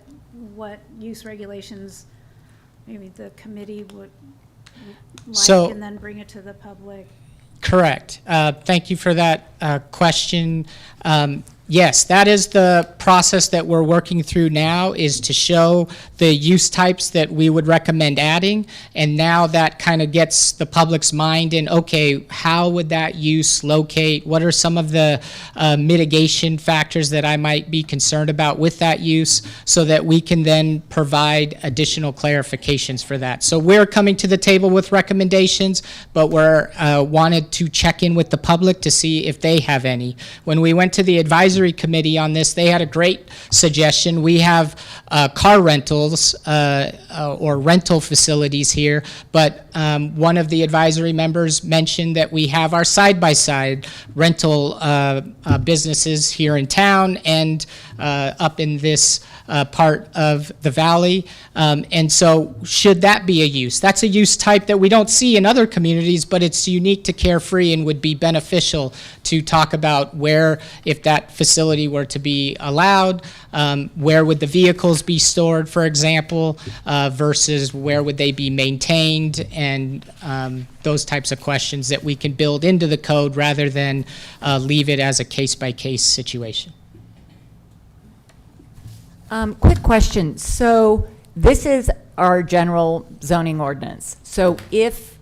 what use regulations maybe the committee would like, and then bring it to the public. Correct. Thank you for that question. Yes, that is the process that we're working through now, is to show the use types that we would recommend adding. And now that kind of gets the public's mind in, okay, how would that use locate? What are some of the mitigation factors that I might be concerned about with that use, so that we can then provide additional clarifications for that. So we're coming to the table with recommendations, but we're wanted to check in with the public to see if they have any. When we went to the advisory committee on this, they had a great suggestion. We have car rentals or rental facilities here, but one of the advisory members mentioned that we have our side-by-side rental businesses here in town and up in this part of the valley. And so should that be a use? That's a use type that we don't see in other communities, but it's unique to Carefree and would be beneficial to talk about where, if that facility were to be allowed, where would the vehicles be stored, for example, versus where would they be maintained, and those types of questions that we can build into the code rather than leave it as a case-by-case situation. Quick question. So this is our general zoning ordinance. So if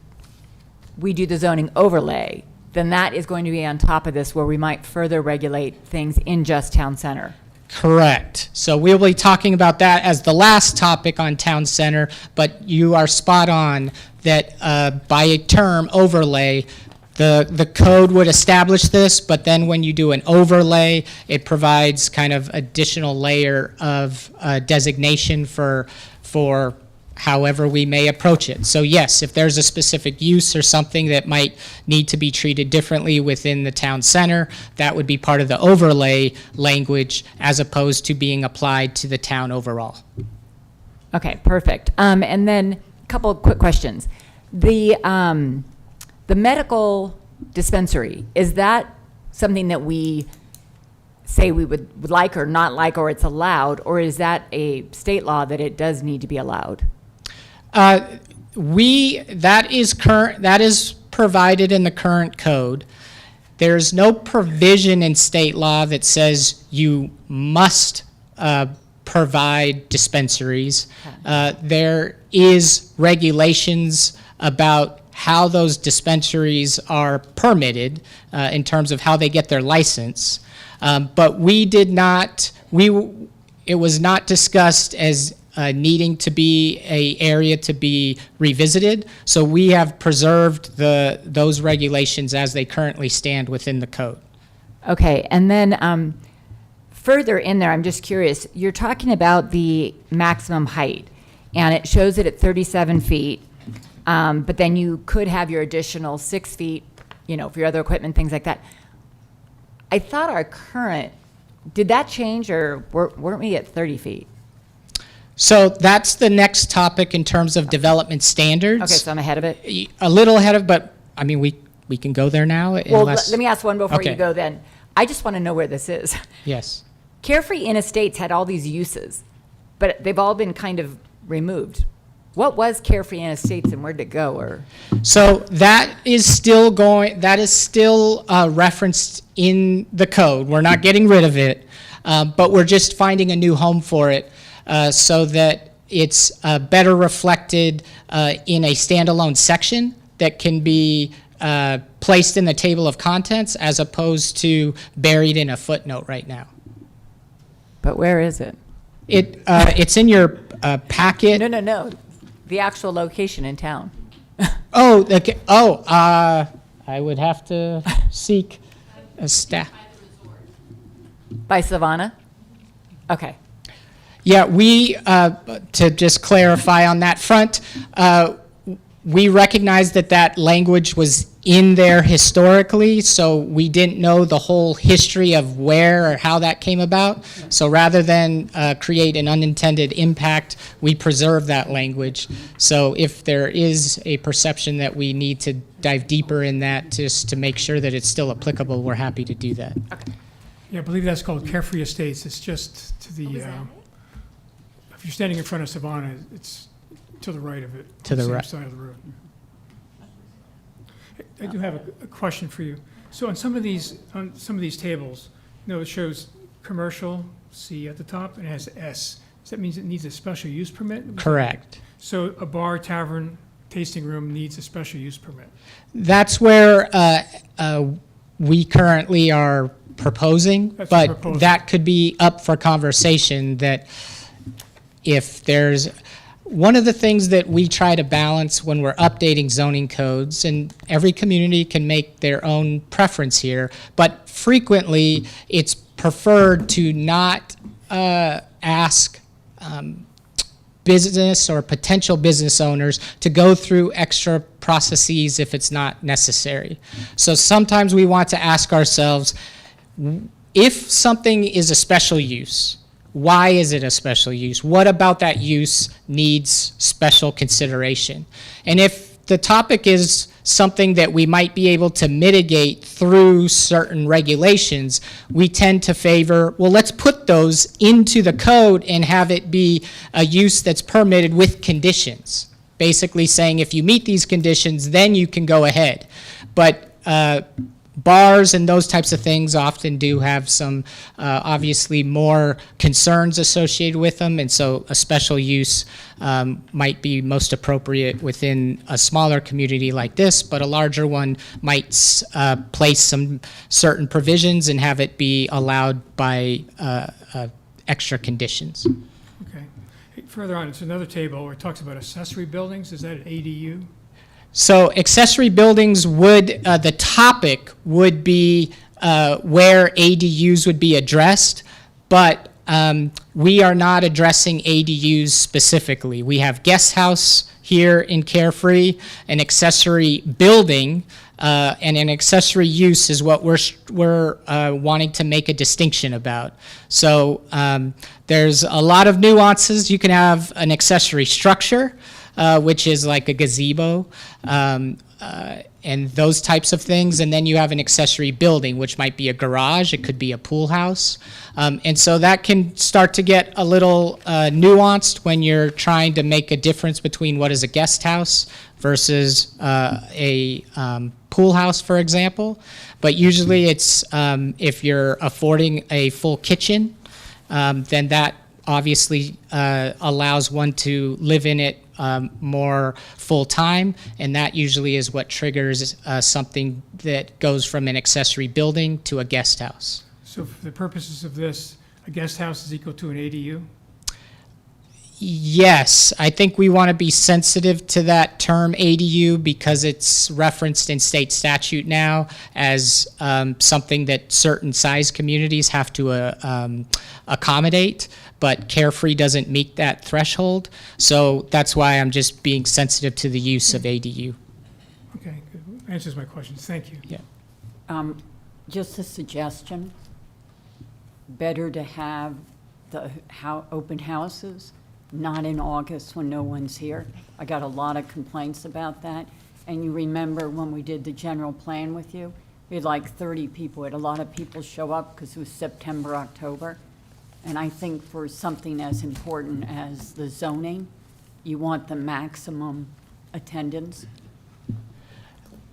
we do the zoning overlay, then that is going to be on top of this, where we might further regulate things in just town center. Correct. So we'll be talking about that as the last topic on town center, but you are spot on that by a term overlay, the code would establish this, but then when you do an overlay, it provides kind of additional layer of designation for however we may approach it. So yes, if there's a specific use or something that might need to be treated differently within the town center, that would be part of the overlay language as opposed to being applied to the town overall. Okay, perfect. And then a couple of quick questions. The medical dispensary, is that something that we say we would like or not like, or it's allowed, or is that a state law that it does need to be allowed? That is provided in the current code. There's no provision in state law that says you must provide dispensaries. There is regulations about how those dispensaries are permitted in terms of how they get their license. But it was not discussed as needing to be an area to be revisited. So we have preserved those regulations as they currently stand within the code. Okay, and then further in there, I'm just curious, you're talking about the maximum height, and it shows it at 37 feet, but then you could have your additional 6 feet, for your other equipment, things like that. I thought our current, did that change, or weren't we at 30 feet? So that's the next topic in terms of development standards. Okay, so I'm ahead of it? A little ahead of, but I mean, we can go there now. Well, let me ask one before Okay. you go then. I just want to know where this is. Yes. Carefree Inn Estates had all these uses, but they've all been kind of removed. What was Carefree Inn Estates and where'd it go? Or So that is still referenced in the code. We're not getting rid of it, but we're just finding a new home for it so that it's better reflected in a standalone section that can be placed in the table of contents as opposed to buried in a footnote right now. But where is it? It's in your packet. No. The actual location in town. I would have to seek a staff. By Savannah? Okay. Yeah, to just clarify on that front, we recognize that language was in there historically, so we didn't know the whole history of where or how that came about. So rather than create an unintended impact, we preserve that language. So if there is a perception that we need to dive deeper in that just to make sure that it's still applicable, we're happy to do that. Okay. Yeah, I believe that's called Carefree Estates. It's just to the, if you're standing in front of Savannah, it's to the right of it. To the same right. side of the road. I do have a question for you. So on some of these tables, it shows commercial, C at the top, and it has S. Does that mean it needs a special use permit? Correct. So a bar, tavern, tasting room needs a special use permit. That's where we currently are proposing, That's your proposal. but that could be up for conversation, that if there's, one of the things that we try to balance when we're updating zoning codes, and every community can make their own preference here, but frequently it's preferred to not ask business or potential business owners to go through extra processes if it's not necessary. So sometimes we want to ask ourselves, if something is a special use, why is it a special use? What about that use needs special consideration? And if the topic is something that we might be able to mitigate through certain regulations, we tend to favor, well, let's put those into the code and have it be a use that's permitted with conditions. Basically saying if you meet these conditions, then you can go ahead. But bars and those types of things often do have some obviously more concerns associated with them, and so a special use might be most appropriate within a smaller community like this, but a larger one might place some certain provisions and have it be allowed by extra conditions. Okay. Hey, further on, it's another table where it talks about accessory buildings. Is that an ADU? So accessory buildings would, the topic would be where ADUs would be addressed, but we are not addressing ADUs specifically. We have guest house here in Carefree, an accessory building, and an accessory use is what we're wanting to make a distinction about. So there's a lot of nuances. You can have an accessory structure, which is like a gazebo, and those types of things. And then you have an accessory building, which might be a garage, it could be a pool house. And so that can start to get a little nuanced when you're trying to make a difference between what is a guest house versus a pool house, for example. But usually it's, if you're affording a full kitchen, then that obviously allows one to live in it more full-time, and that usually is what triggers something that goes from an accessory building to a guest house. So for the purposes of this, a guest house is equal to an ADU? Yes, I think we want to be sensitive to that term ADU because it's referenced in state statute now as something that certain size communities have to accommodate, but Carefree doesn't meet that threshold. So that's why I'm just being sensitive to the use of ADU. Okay, good. Answers my questions. Thank you. Yeah. Just a suggestion, better to have the open houses, not in August when no one's here. I got a lot of complaints about that. And you remember when we did the general plan with you, we had like 30 people. We had a lot of people show up because it was September, October. And I think for something as important as the zoning, you want the maximum attendance.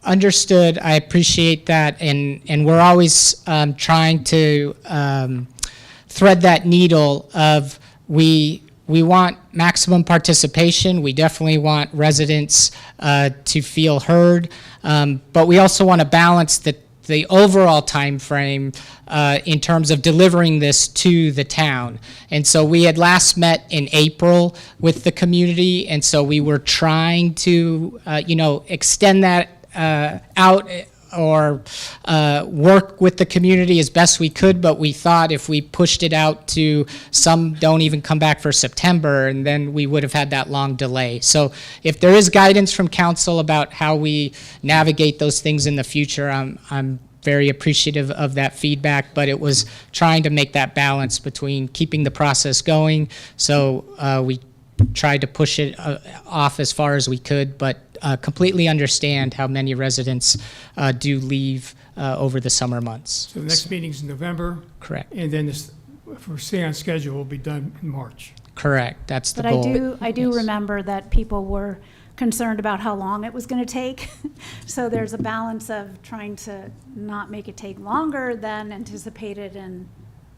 Understood. I appreciate that, and we're always trying to thread that needle of we want maximum participation. We definitely want residents to feel heard, but we also want to balance the overall time frame in terms of delivering this to the town. And so we had last met in April with the community, and so we were trying to extend that out or work with the community as best we could, but we thought if we pushed it out to, some don't even come back for September, and then we would have had that long delay. So if there is guidance from council about how we navigate those things in the future, I'm very appreciative of that feedback, but it was trying to make that balance between keeping the process going. So we tried to push it off as far as we could, but completely understand how many residents do leave over the summer months. So the next meeting's in November? Correct. And then this, if we stay on schedule, will be done in March? Correct, that's the But goal. I do Yes. remember that people were concerned about how long it was going to take. So there's a balance of trying to not make it take longer than anticipated and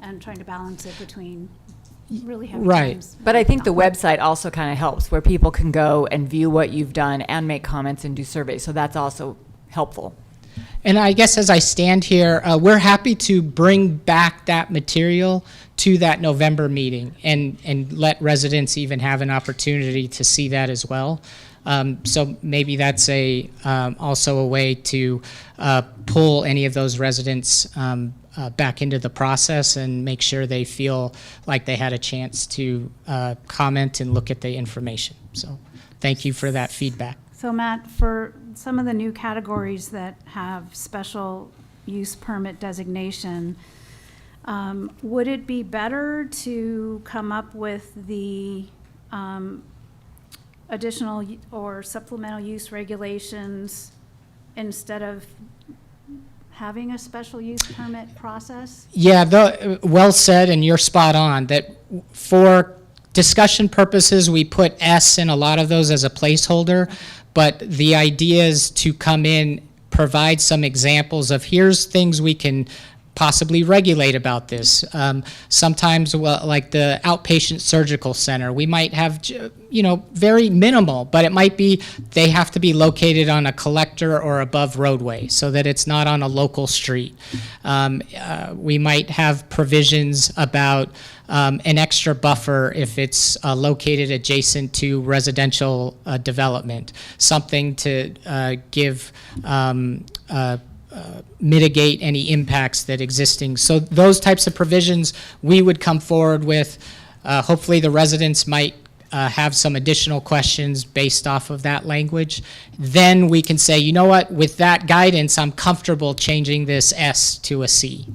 and trying to balance it between really heavy Right. times. But I think the website also kind of helps, where people can go and view what you've done and make comments and do surveys, so that's also helpful. And I guess as I stand here, we're happy to bring back that material to that November meeting and let residents even have an opportunity to see that as well. So maybe that's also a way to pull any of those residents back into the process and make sure they feel like they had a chance to comment and look at the information. So thank you for that feedback. So Matt, for some of the new categories that have special use permit designation, would it be better to come up with the additional or supplemental use regulations instead of having a special use permit process? Yeah, well said, and you're spot on, that for discussion purposes, we put S in a lot of those as a placeholder, but the idea is to come in, provide some examples of here's things we can possibly regulate about this. Sometimes, well, like the outpatient surgical center, we might have, very minimal, but it might be they have to be located on a collector or above roadway so that it's not on a local street. We might have provisions about an extra buffer if it's located adjacent to residential development, something to mitigate any impacts that existing. So those types of provisions we would come forward with. Hopefully the residents might have some additional questions based off of that language. Then we can say, you know what, with that guidance, I'm comfortable changing this S to a C.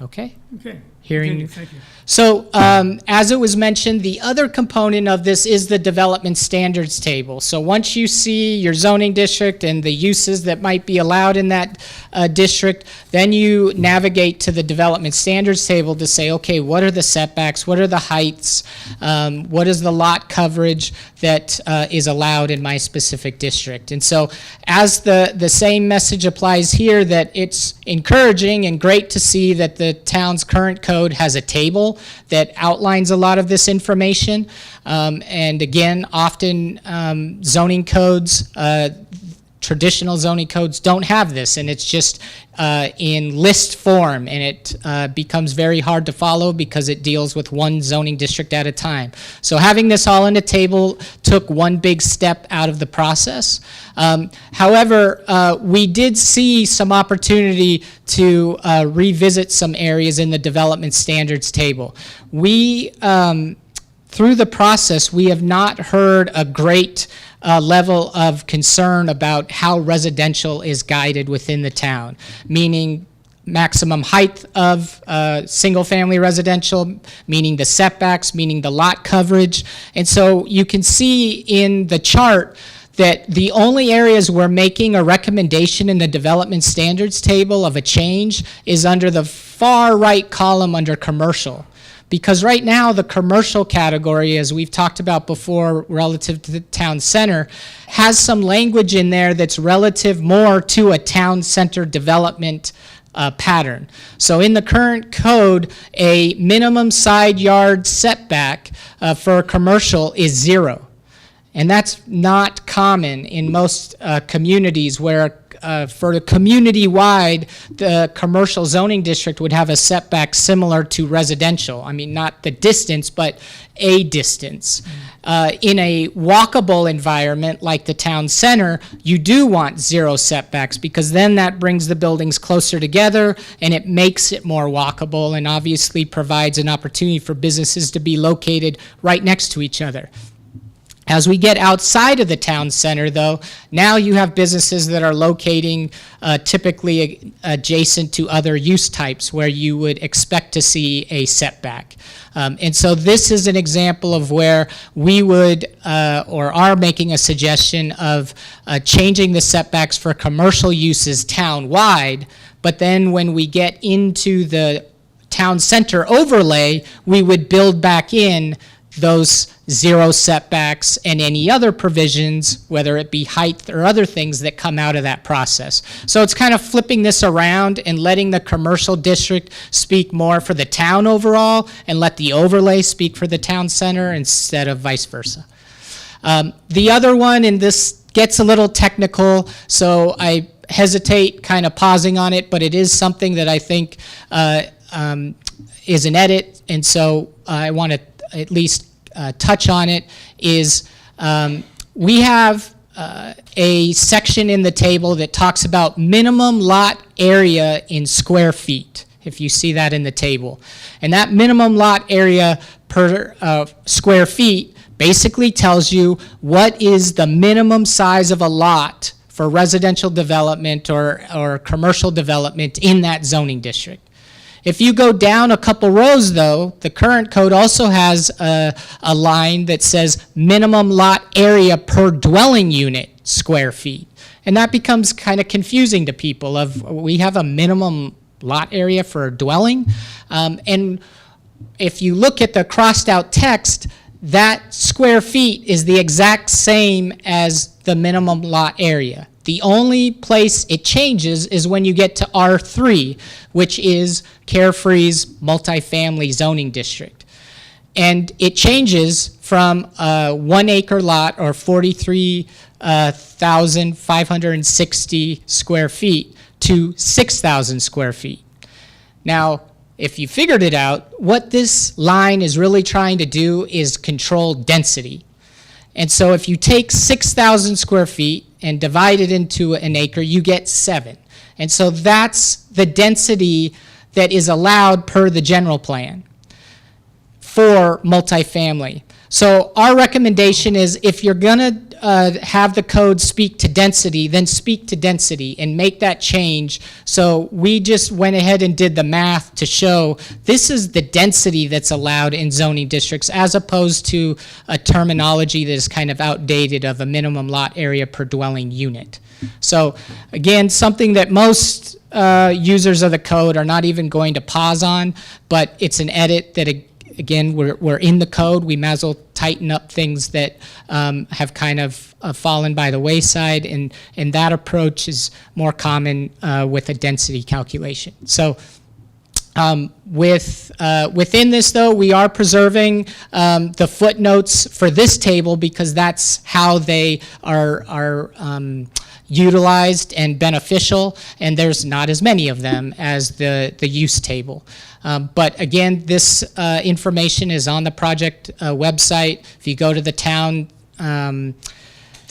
Okay? Okay. Hearing. Continue. Thank you. So, as it was mentioned, the other component of this is the development standards table. So once you see your zoning district and the uses that might be allowed in that district, then you navigate to the development standards table to say, okay, what are the setbacks? What are the heights? What is the lot coverage that is allowed in my specific district? And so as the same message applies here, that it's encouraging and great to see that the town's current code has a table that outlines a lot of this information. And again, often zoning codes, traditional zoning codes don't have this, and it's just in list form, and it becomes very hard to follow because it deals with one zoning district at a time. So having this all in a table took one big step out of the process. However, we did see some opportunity to revisit some areas in the development standards table. We, through the process, we have not heard a great level of concern about how residential is guided within the town, meaning maximum height of single-family residential, meaning the setbacks, meaning the lot coverage. And so you can see in the chart that the only areas we're making a recommendation in the development standards table of a change is under the far right column under commercial. Because right now, the commercial category, as we've talked about before relative to the town center, has some language in there that's relative more to a town center development pattern. So in the current code, a minimum side yard setback for a commercial is 0. And that's not common in most communities where for the community-wide, the commercial zoning district would have a setback similar to residential. I mean, not the distance, but a distance. In a walkable environment like the town center, you do want 0 setbacks because then that brings the buildings closer together and it makes it more walkable and obviously provides an opportunity for businesses to be located right next to each other. As we get outside of the town center, though, now you have businesses that are locating typically adjacent to other use types where you would expect to see a setback. And so this is an example of where we would or are making a suggestion of changing the setbacks for commercial uses town-wide, but then when we get into the town center overlay, we would build back in those 0 setbacks and any other provisions, whether it be height or other things that come out of that process. So it's kind of flipping this around and letting the commercial district speak more for the town overall and let the overlay speak for the town center instead of vice versa. The other one, and this gets a little technical, so I hesitate kind of pausing on it, but it is something that I think is an edit, and so I want to at least touch on it, is we have a section in the table that talks about minimum lot area in square feet, if you see that in the table. And that minimum lot area per square feet basically tells you what is the minimum size of a lot for residential development or commercial development in that zoning district. If you go down a couple rows, though, the current code also has a line that says minimum lot area per dwelling unit square feet. And that becomes kind of confusing to people of, we have a minimum lot area for a dwelling. And if you look at the crossed out text, that square feet is the exact same as the minimum lot area. The only place it changes is when you get to R3, which is Carefree's multifamily zoning district. And it changes from a 1 acre lot or 43,560 square feet to 6,000 square feet. Now, if you figured it out, what this line is really trying to do is control density. And so if you take 6,000 square feet and divide it into an acre, you get 7. And so that's the density that is allowed per the general plan for multifamily. So our recommendation is, if you're gonna have the code speak to density, then speak to density and make that change. So we just went ahead and did the math to show this is the density that's allowed in zoning districts, as opposed to a terminology that is kind of outdated of a minimum lot area per dwelling unit. So again, something that most users of the code are not even going to pause on, but it's an edit that, again, we're in the code. We might as well tighten up things that have kind of fallen by the wayside, and that approach is more common with a density calculation. So within this, though, we are preserving the footnotes for this table because that's how they are utilized and beneficial, and there's not as many of them as the use table. But again, this information is on the project website. If you go to the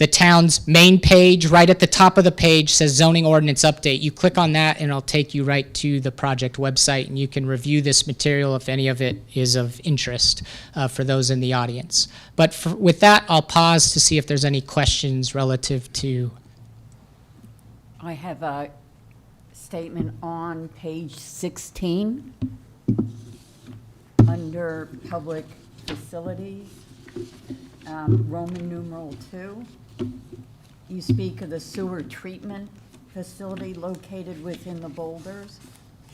town's main page, right at the top of the page says zoning ordinance update. You click on that and it'll take you right to the project website, and you can review this material if any of it is of interest for those in the audience. But with that, I'll pause to see if there's any questions relative to. I have a statement on page 16, under public facilities, Roman numeral 2. You speak of the sewer treatment facility located within the boulders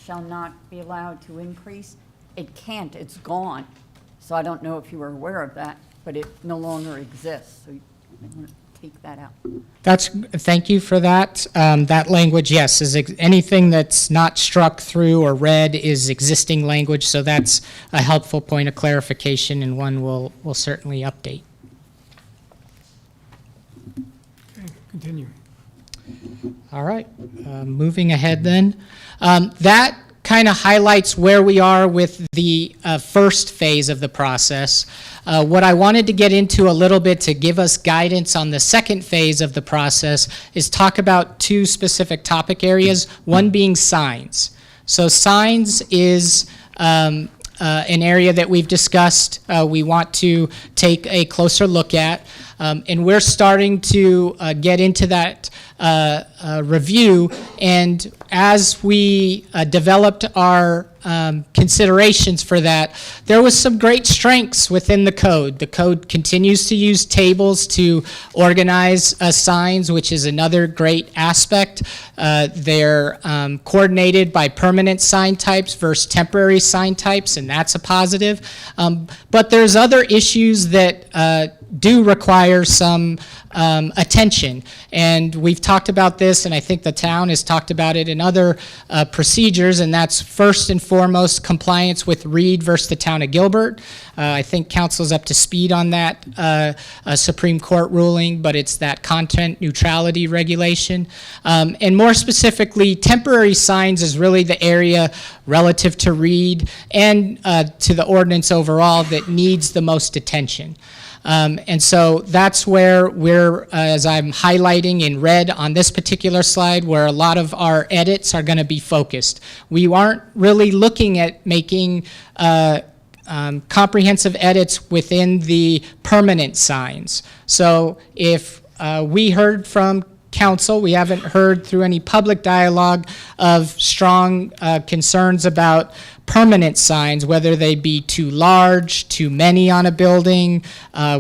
shall not be allowed to increase. It can't, it's gone. So I don't know if you were aware of that, but it no longer exists. So you want to take that out. Thank you for that. That language, yes, is anything that's not struck through or read is existing language, so that's a helpful point of clarification and one we'll certainly update. Okay, continue. All right, moving ahead then. That kind of highlights where we are with the first phase of the process. What I wanted to get into a little bit to give us guidance on the second phase of the process is talk about two specific topic areas, one being signs. So signs is an area that we've discussed we want to take a closer look at. And we're starting to get into that review. And as we developed our considerations for that, there was some great strengths within the code. The code continues to use tables to organize signs, which is another great aspect. They're coordinated by permanent sign types versus temporary sign types, and that's a positive. But there's other issues that do require some attention. And we've talked about this, and I think the town has talked about it in other procedures, and that's first and foremost compliance with Reed versus the town of Gilbert. I think council's up to speed on that Supreme Court ruling, but it's that content neutrality regulation. And more specifically, temporary signs is really the area relative to Reed and to the ordinance overall that needs the most attention. And so that's where we're, as I'm highlighting in red on this particular slide, where a lot of our edits are going to be focused. We aren't really looking at making comprehensive edits within the permanent signs. So if we heard from council, we haven't heard through any public dialogue of strong concerns about permanent signs, whether they be too large, too many on a building,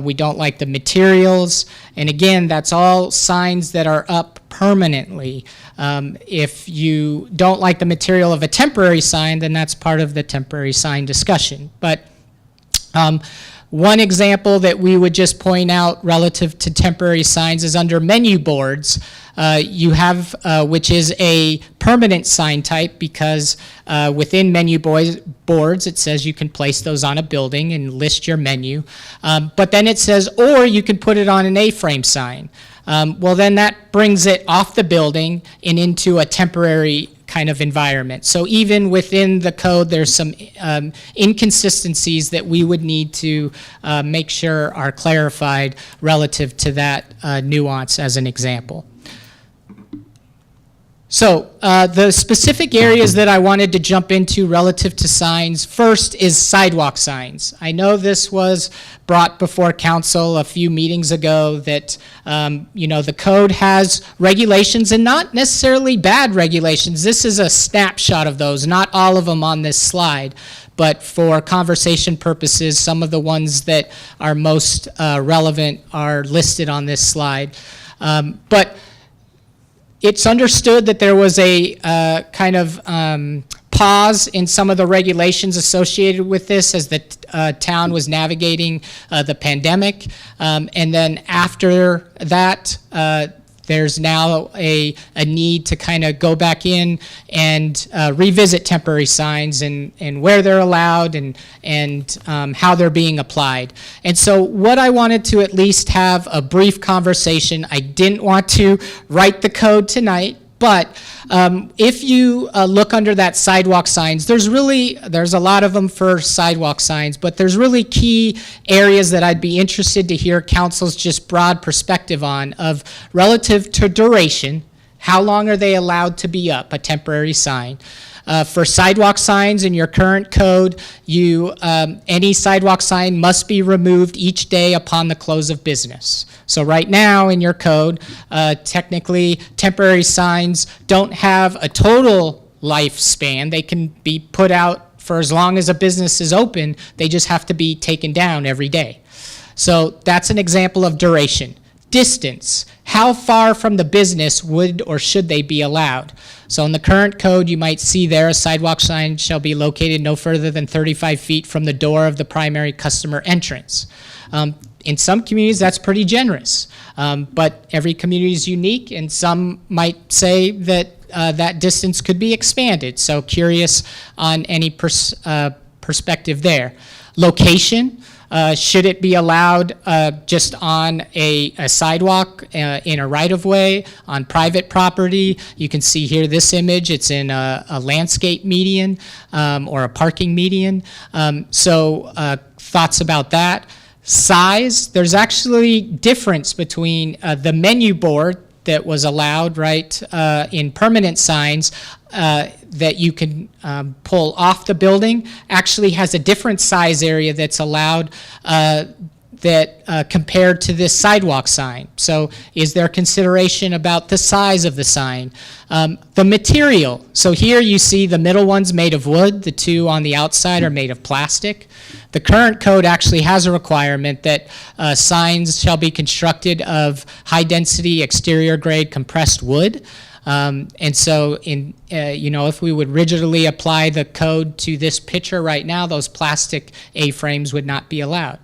we don't like the materials, and again, that's all signs that are up permanently. If you don't like the material of a temporary sign, then that's part of the temporary sign discussion. But one example that we would just point out relative to temporary signs is under menu boards. You have, which is a permanent sign type, because within menu boards it says you can place those on a building and list your menu. But then it says, or you can put it on an A-frame sign. Well, then that brings it off the building and into a temporary kind of environment. So even within the code, there's some inconsistencies that we would need to make sure are clarified relative to that nuance as an example. So the specific areas that I wanted to jump into relative to signs, first is sidewalk signs. I know this was brought before council a few meetings ago that the code has regulations, and not necessarily bad regulations. This is a snapshot of those, not all of them on this slide, but for conversation purposes, some of the ones that are most relevant are listed on this slide. But it's understood that there was a kind of pause in some of the regulations associated with this as the town was navigating the pandemic. And then after that, there's now a need to kind of go back in and revisit temporary signs and where they're allowed and how they're being applied. And so what I wanted to at least have a brief conversation. I didn't want to write the code tonight, but if you look under that sidewalk signs, there's a lot of them for sidewalk signs, but there's really key areas that I'd be interested to hear council's just broad perspective on, of relative to duration. How long are they allowed to be up, a temporary sign? For sidewalk signs in your current code, any sidewalk sign must be removed each day upon the close of business. So right now in your code, technically temporary signs don't have a total lifespan. They can be put out for as long as a business is open. They just have to be taken down every day. So that's an example of duration. Distance. How far from the business would or should they be allowed? So in the current code, you might see there, a sidewalk sign shall be located no further than 35 feet from the door of the primary customer entrance. In some communities, that's pretty generous, but every community is unique, and some might say that that distance could be expanded. So curious on any perspective there. Location. Should it be allowed just on a sidewalk in a right-of-way, on private property? You can see here this image, it's in a landscape median or a parking median. So thoughts about that. Size, there's actually difference between the menu board that was allowed, right, in permanent signs that you can pull off the building, actually has a different size area that's allowed that compared to this sidewalk sign. So is there consideration about the size of the sign? The material. So here you see the middle one's made of wood. The two on the outside are made of plastic. The current code actually has a requirement that signs shall be constructed of high-density exterior-grade compressed wood. And so, if we would rigidly apply the code to this picture right now, those plastic A-frames would not be allowed.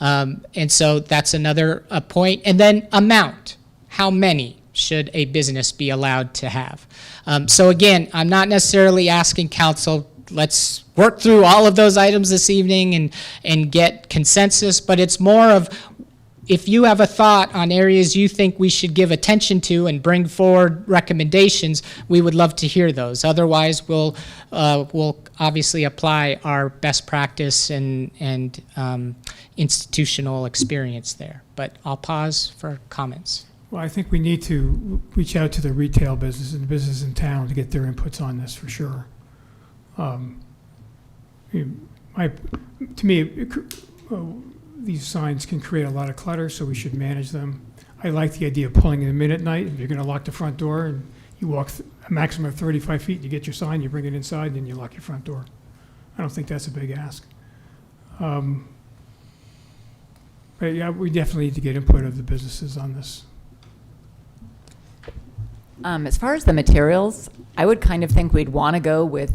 And so that's another point. And then amount. How many should a business be allowed to have? So again, I'm not necessarily asking council, let's work through all of those items this evening and get consensus, but it's more of, if you have a thought on areas you think we should give attention to and bring forward recommendations, we would love to hear those. Otherwise, we'll obviously apply our best practice and institutional experience there. But I'll pause for comments. Well, I think we need to reach out to the retail business and the business in town to get their inputs on this for sure. To me, these signs can create a lot of clutter, so we should manage them. I like the idea of pulling them in at night. If you're going to lock the front door and you walk a maximum of 35 feet, you get your sign, you bring it inside, and then you lock your front door. I don't think that's a big ask. But yeah, we definitely need to get input of the businesses on this. As far as the materials, I would kind of think we'd want to go with,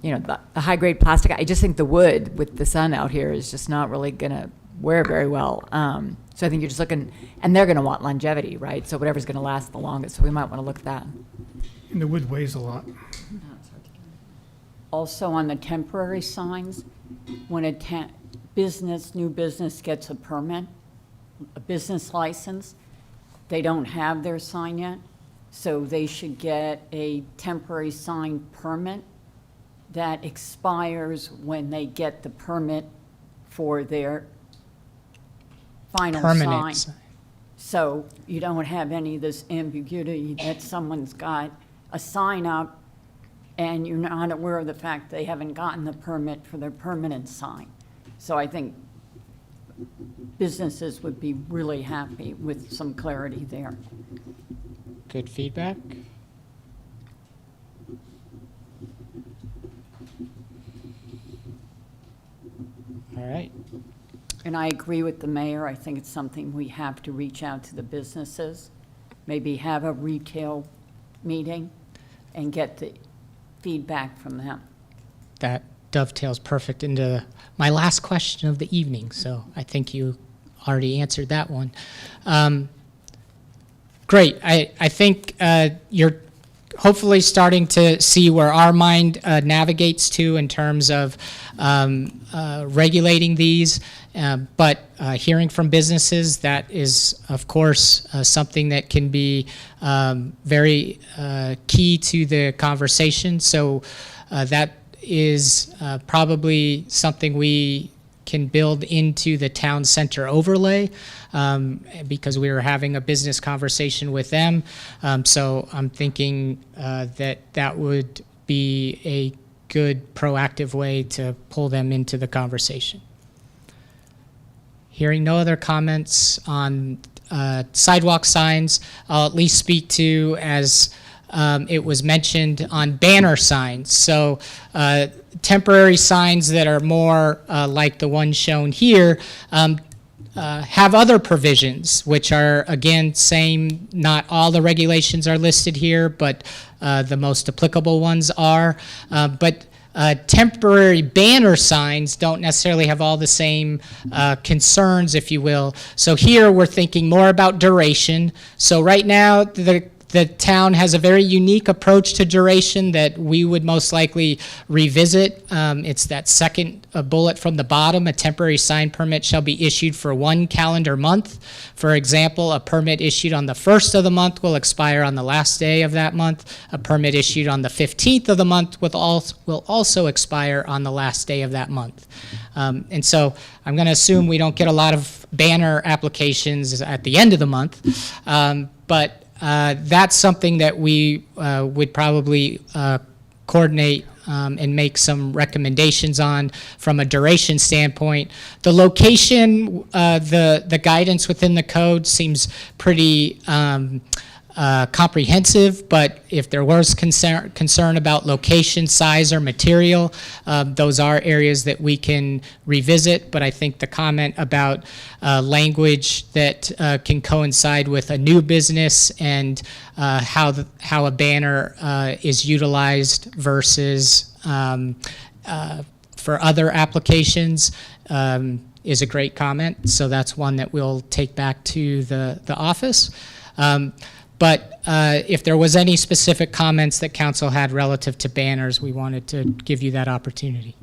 the high-grade plastic. I just think the wood with the sun out here is just not really going to wear very well. So I think you're just looking, and they're going to want longevity, right? So whatever's going to last the longest. So we might want to look at that. And the wood weighs a lot. Also on the temporary signs, when a new business gets a permit, a business license, they don't have their sign yet, so they should get a temporary sign permit that expires when they get the permit for their final Permanent sign. So you don't have any of this ambiguity that someone's got a sign up and you're not aware of the fact they haven't gotten the permit for their permanent sign. So I think businesses would be really happy with some clarity there. Good feedback. All right. And I agree with the mayor. I think it's something we have to reach out to the businesses, maybe have a retail meeting and get the feedback from them. That dovetails perfect into my last question of the evening, so I think you already answered that one. Great. I think you're hopefully starting to see where our mind navigates to in terms of regulating these, but hearing from businesses, that is, of course, something that can be very key to the conversation. So that is probably something we can build into the town center overlay, because we were having a business conversation with them. So I'm thinking that would be a good proactive way to pull them into the conversation. Hearing no other comments on sidewalk signs, I'll at least speak to, as it was mentioned, on banner signs. So temporary signs that are more like the one shown here have other provisions, which are, again, same, not all the regulations are listed here, but the most applicable ones are. But temporary banner signs don't necessarily have all the same concerns, if you will. So here we're thinking more about duration. So right now, the town has a very unique approach to duration that we would most likely revisit. It's that second bullet from the bottom. A temporary sign permit shall be issued for 1 calendar month. For example, a permit issued on the 1st of the month will expire on the last day of that month. A permit issued on the 15th of the month will also expire on the last day of that month. And so I'm going to assume we don't get a lot of banner applications at the end of the month, but that's something that we would probably coordinate and make some recommendations on from a duration standpoint. The location, the guidance within the code seems pretty comprehensive, but if there was concern about location, size, or material, those are areas that we can revisit. But I think the comment about language that can coincide with a new business and how a banner is utilized versus for other applications is a great comment. So that's one that we'll take back to the office. But if there was any specific comments that council had relative to banners, we wanted to give you that opportunity.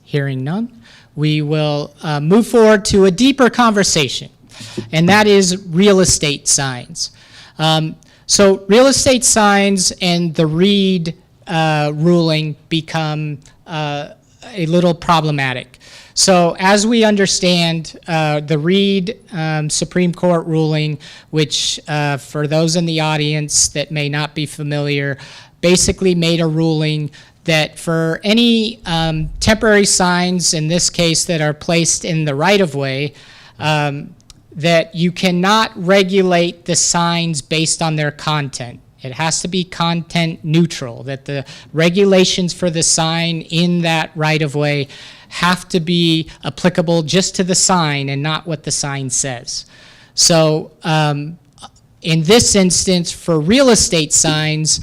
Hearing none, we will move forward to a deeper conversation, and that is real estate signs. So real estate signs and the Reed ruling become a little problematic. So as we understand, the Reed Supreme Court ruling, which for those in the audience that may not be familiar, basically made a ruling that for any temporary signs, in this case, that are placed in the right-of-way, that you cannot regulate the signs based on their content. It has to be content neutral, that the regulations for the sign in that right-of-way have to be applicable just to the sign and not what the sign says. So in this instance, for real estate signs,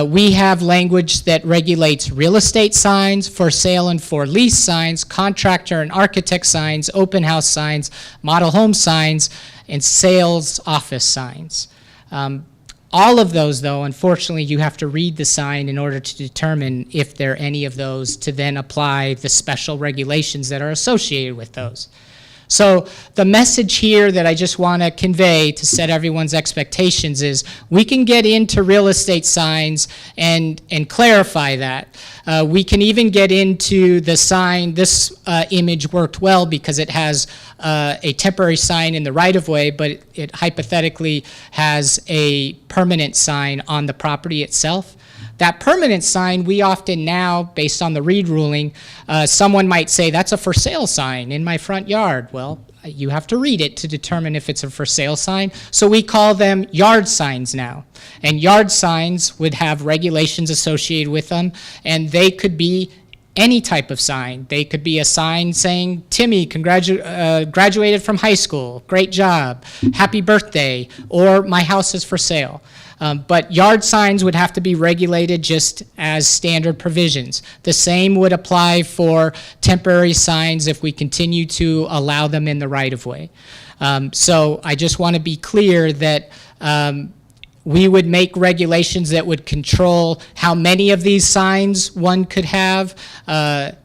we have language that regulates real estate signs, for sale and for lease signs, contractor and architect signs, open house signs, model home signs, and sales office signs. All of those, though, unfortunately, you have to read the sign in order to determine if there are any of those to then apply the special regulations that are associated with those. So the message here that I just want to convey to set everyone's expectations is we can get into real estate signs and clarify that. We can even get into the sign. This image worked well because it has a temporary sign in the right-of-way, but it hypothetically has a permanent sign on the property itself. That permanent sign, we often now, based on the Reed ruling, someone might say, that's a for sale sign in my front yard. Well, you have to read it to determine if it's a for sale sign. So we call them yard signs now. And yard signs would have regulations associated with them, and they could be any type of sign. They could be a sign saying, Timmy graduated from high school, great job, happy birthday, or my house is for sale. But yard signs would have to be regulated just as standard provisions. The same would apply for temporary signs if we continue to allow them in the right-of-way. So I just want to be clear that we would make regulations that would control how many of these signs one could have,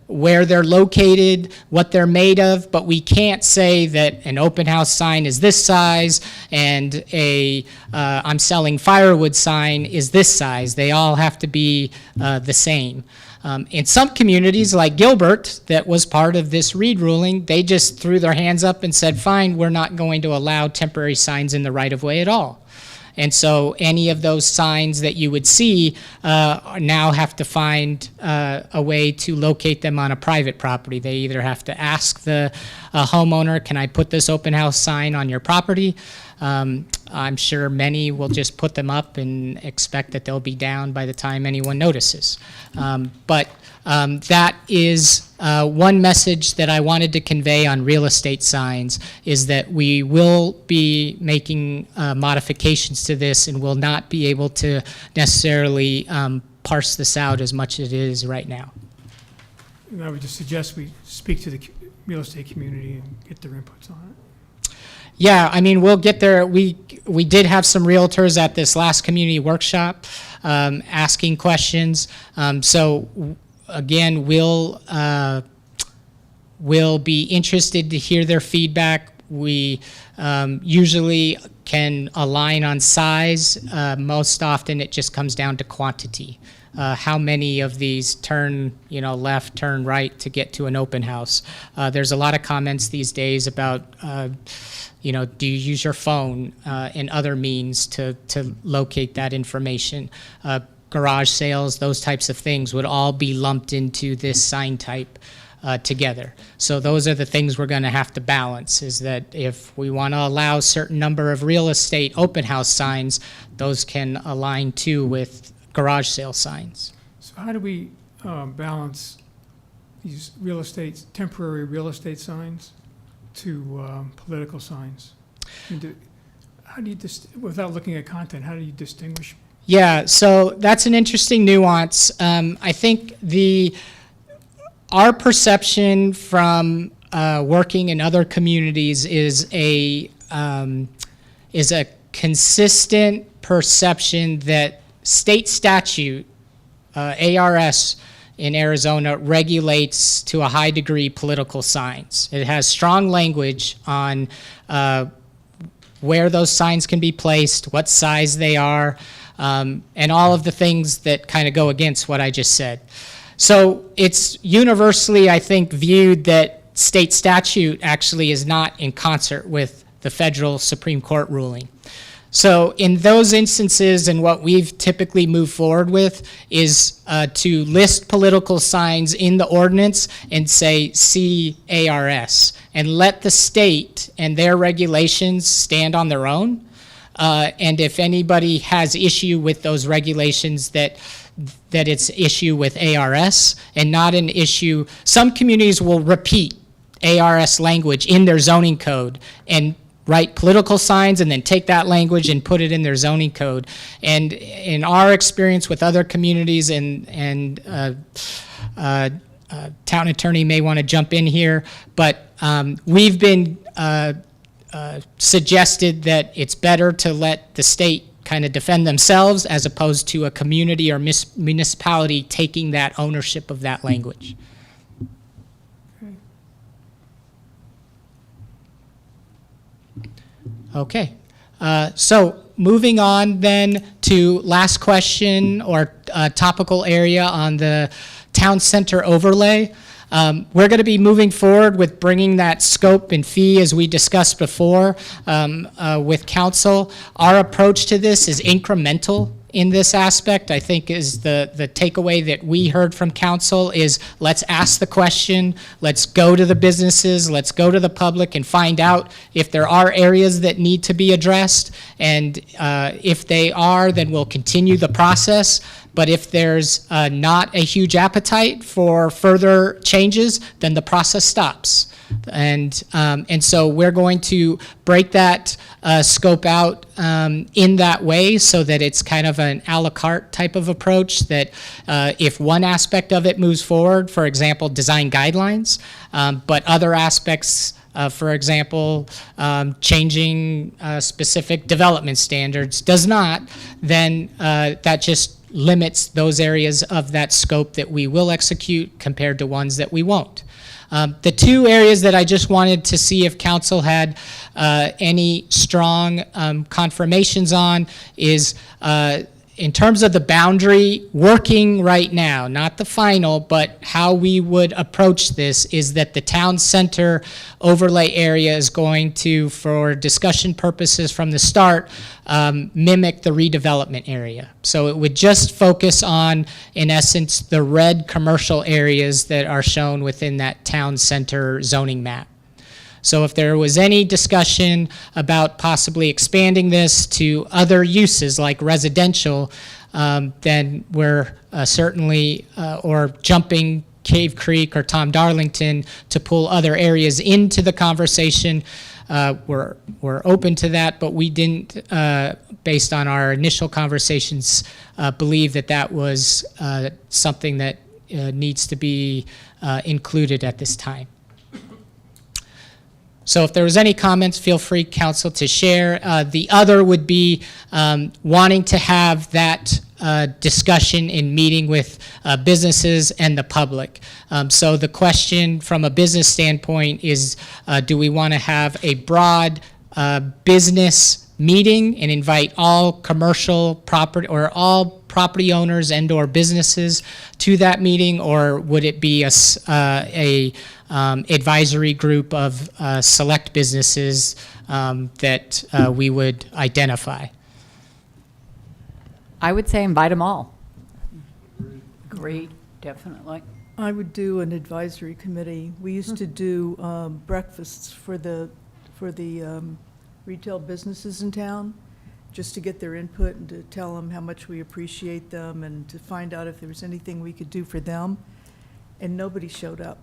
where they're located, what they're made of, but we can't say that an open house sign is this size and a I'm selling firewood sign is this size. They all have to be the same. In some communities, like Gilbert, that was part of this Reed ruling, they just threw their hands up and said, fine, we're not going to allow temporary signs in the right-of-way at all. And so any of those signs that you would see now have to find a way to locate them on a private property. They either have to ask the homeowner, can I put this open house sign on your property? I'm sure many will just put them up and expect that they'll be down by the time anyone notices. But that is one message that I wanted to convey on real estate signs, is that we will be making modifications to this and will not be able to necessarily parse this out as much as it is right now. And I would just suggest we speak to the real estate community and get their inputs on it. Yeah, I mean, we'll get there. We did have some realtors at this last community workshop asking questions. So again, we'll be interested to hear their feedback. We usually can align on size. Most often it just comes down to quantity. How many of these turn, left, turn right to get to an open house? There's a lot of comments these days about, do you use your phone and other means to locate that information? garage sales, those types of things would all be lumped into this sign type together. So those are the things we're going to have to balance, is that if we want to allow a certain number of real estate open house signs, those can align too with garage sale signs. So how do we balance these temporary real estate signs to political signs? I mean, how do you, without looking at content, how do you distinguish? Yeah, so that's an interesting nuance. I think our perception from working in other communities is a consistent perception that state statute, ARS in Arizona, regulates to a high degree political signs. It has strong language on where those signs can be placed, what size they are, and all of the things that kind of go against what I just said. So it's universally, I think, viewed that state statute actually is not in concert with the federal Supreme Court ruling. So in those instances, and what we've typically moved forward with is to list political signs in the ordinance and say CARS, and let the state and their regulations stand on their own. And if anybody has issue with those regulations, that it's issue with ARS and not an issue. Some communities will repeat ARS language in their zoning code and write political signs and then take that language and put it in their zoning code. And in our experience with other communities, and town attorney may want to jump in here, but we've been suggested that it's better to let the state kind of defend themselves as opposed to a community or municipality taking that ownership of that language. Okay, so moving on then to last question or topical area on the town center overlay. We're going to be moving forward with bringing that scope and fee, as we discussed before, with council. Our approach to this is incremental in this aspect. I think is the takeaway that we heard from council is, let's ask the question, let's go to the businesses, let's go to the public and find out if there are areas that need to be addressed. And if they are, then we'll continue the process. But if there's not a huge appetite for further changes, then the process stops. And so we're going to break that scope out in that way, so that it's kind of an a la carte type of approach, that if one aspect of it moves forward, for example, design guidelines, but other aspects, for example, changing specific development standards does not, then that just limits those areas of that scope that we will execute compared to ones that we won't. The two areas that I just wanted to see if council had any strong confirmations on is in terms of the boundary working right now, not the final, but how we would approach this is that the town center overlay area is going to, for discussion purposes from the start, mimic the redevelopment area. So it would just focus on, in essence, the red commercial areas that are shown within that town center zoning map. So if there was any discussion about possibly expanding this to other uses like residential, then we're certainly, or jumping Cave Creek or Tom Darlington to pull other areas into the conversation. We're open to that, but we didn't, based on our initial conversations, believe that that was something that needs to be included at this time. So if there was any comments, feel free, council, to share. The other would be wanting to have that discussion in meeting with businesses and the public. So the question from a business standpoint is, do we want to have a broad business meeting and invite all commercial property or all property owners and or businesses to that meeting, or would it be a advisory group of select businesses that we would identify? I would say invite them all. Agreed, definitely. I would do an advisory committee. We used to do breakfasts for the retail businesses in town, just to get their input and to tell them how much we appreciate them and to find out if there was anything we could do for them. And nobody showed up.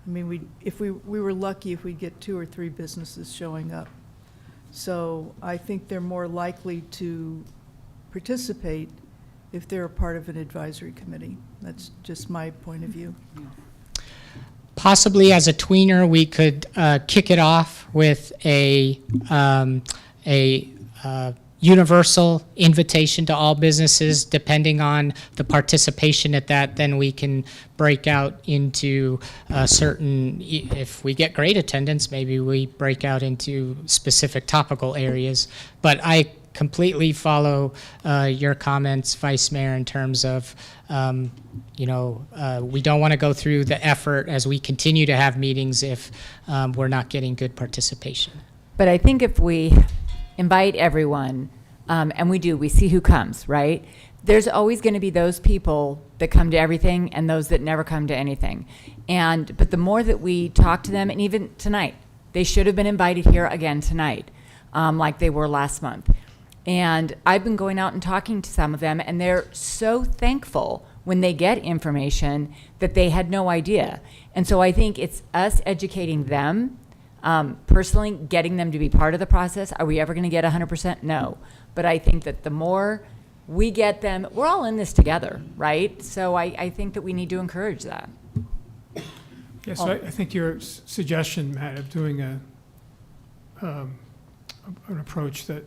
I mean, we were lucky if we'd get 2 or 3 businesses showing up. So I think they're more likely to participate if they're a part of an advisory committee. That's just my point of view. Possibly as a tweener, we could kick it off with a universal invitation to all businesses. Depending on the participation at that, then we can break out into certain, if we get great attendance, maybe we break out into specific topical areas. But I completely follow your comments, Vice Mayor, in terms of, we don't want to go through the effort as we continue to have meetings if we're not getting good participation. But I think if we invite everyone, and we see who comes, right? There's always going to be those people that come to everything and those that never come to anything. But the more that we talk to them, and even tonight, they should have been invited here again tonight, like they were last month. And I've been going out and talking to some of them, and they're so thankful when they get information that they had no idea. And so I think it's us educating them, personally getting them to be part of the process. Are we ever going to get 100%? No. But I think that the more we get them, we're all in this together, right? So I think that we need to encourage that. Yes, I think your suggestion, Matt, of doing an approach that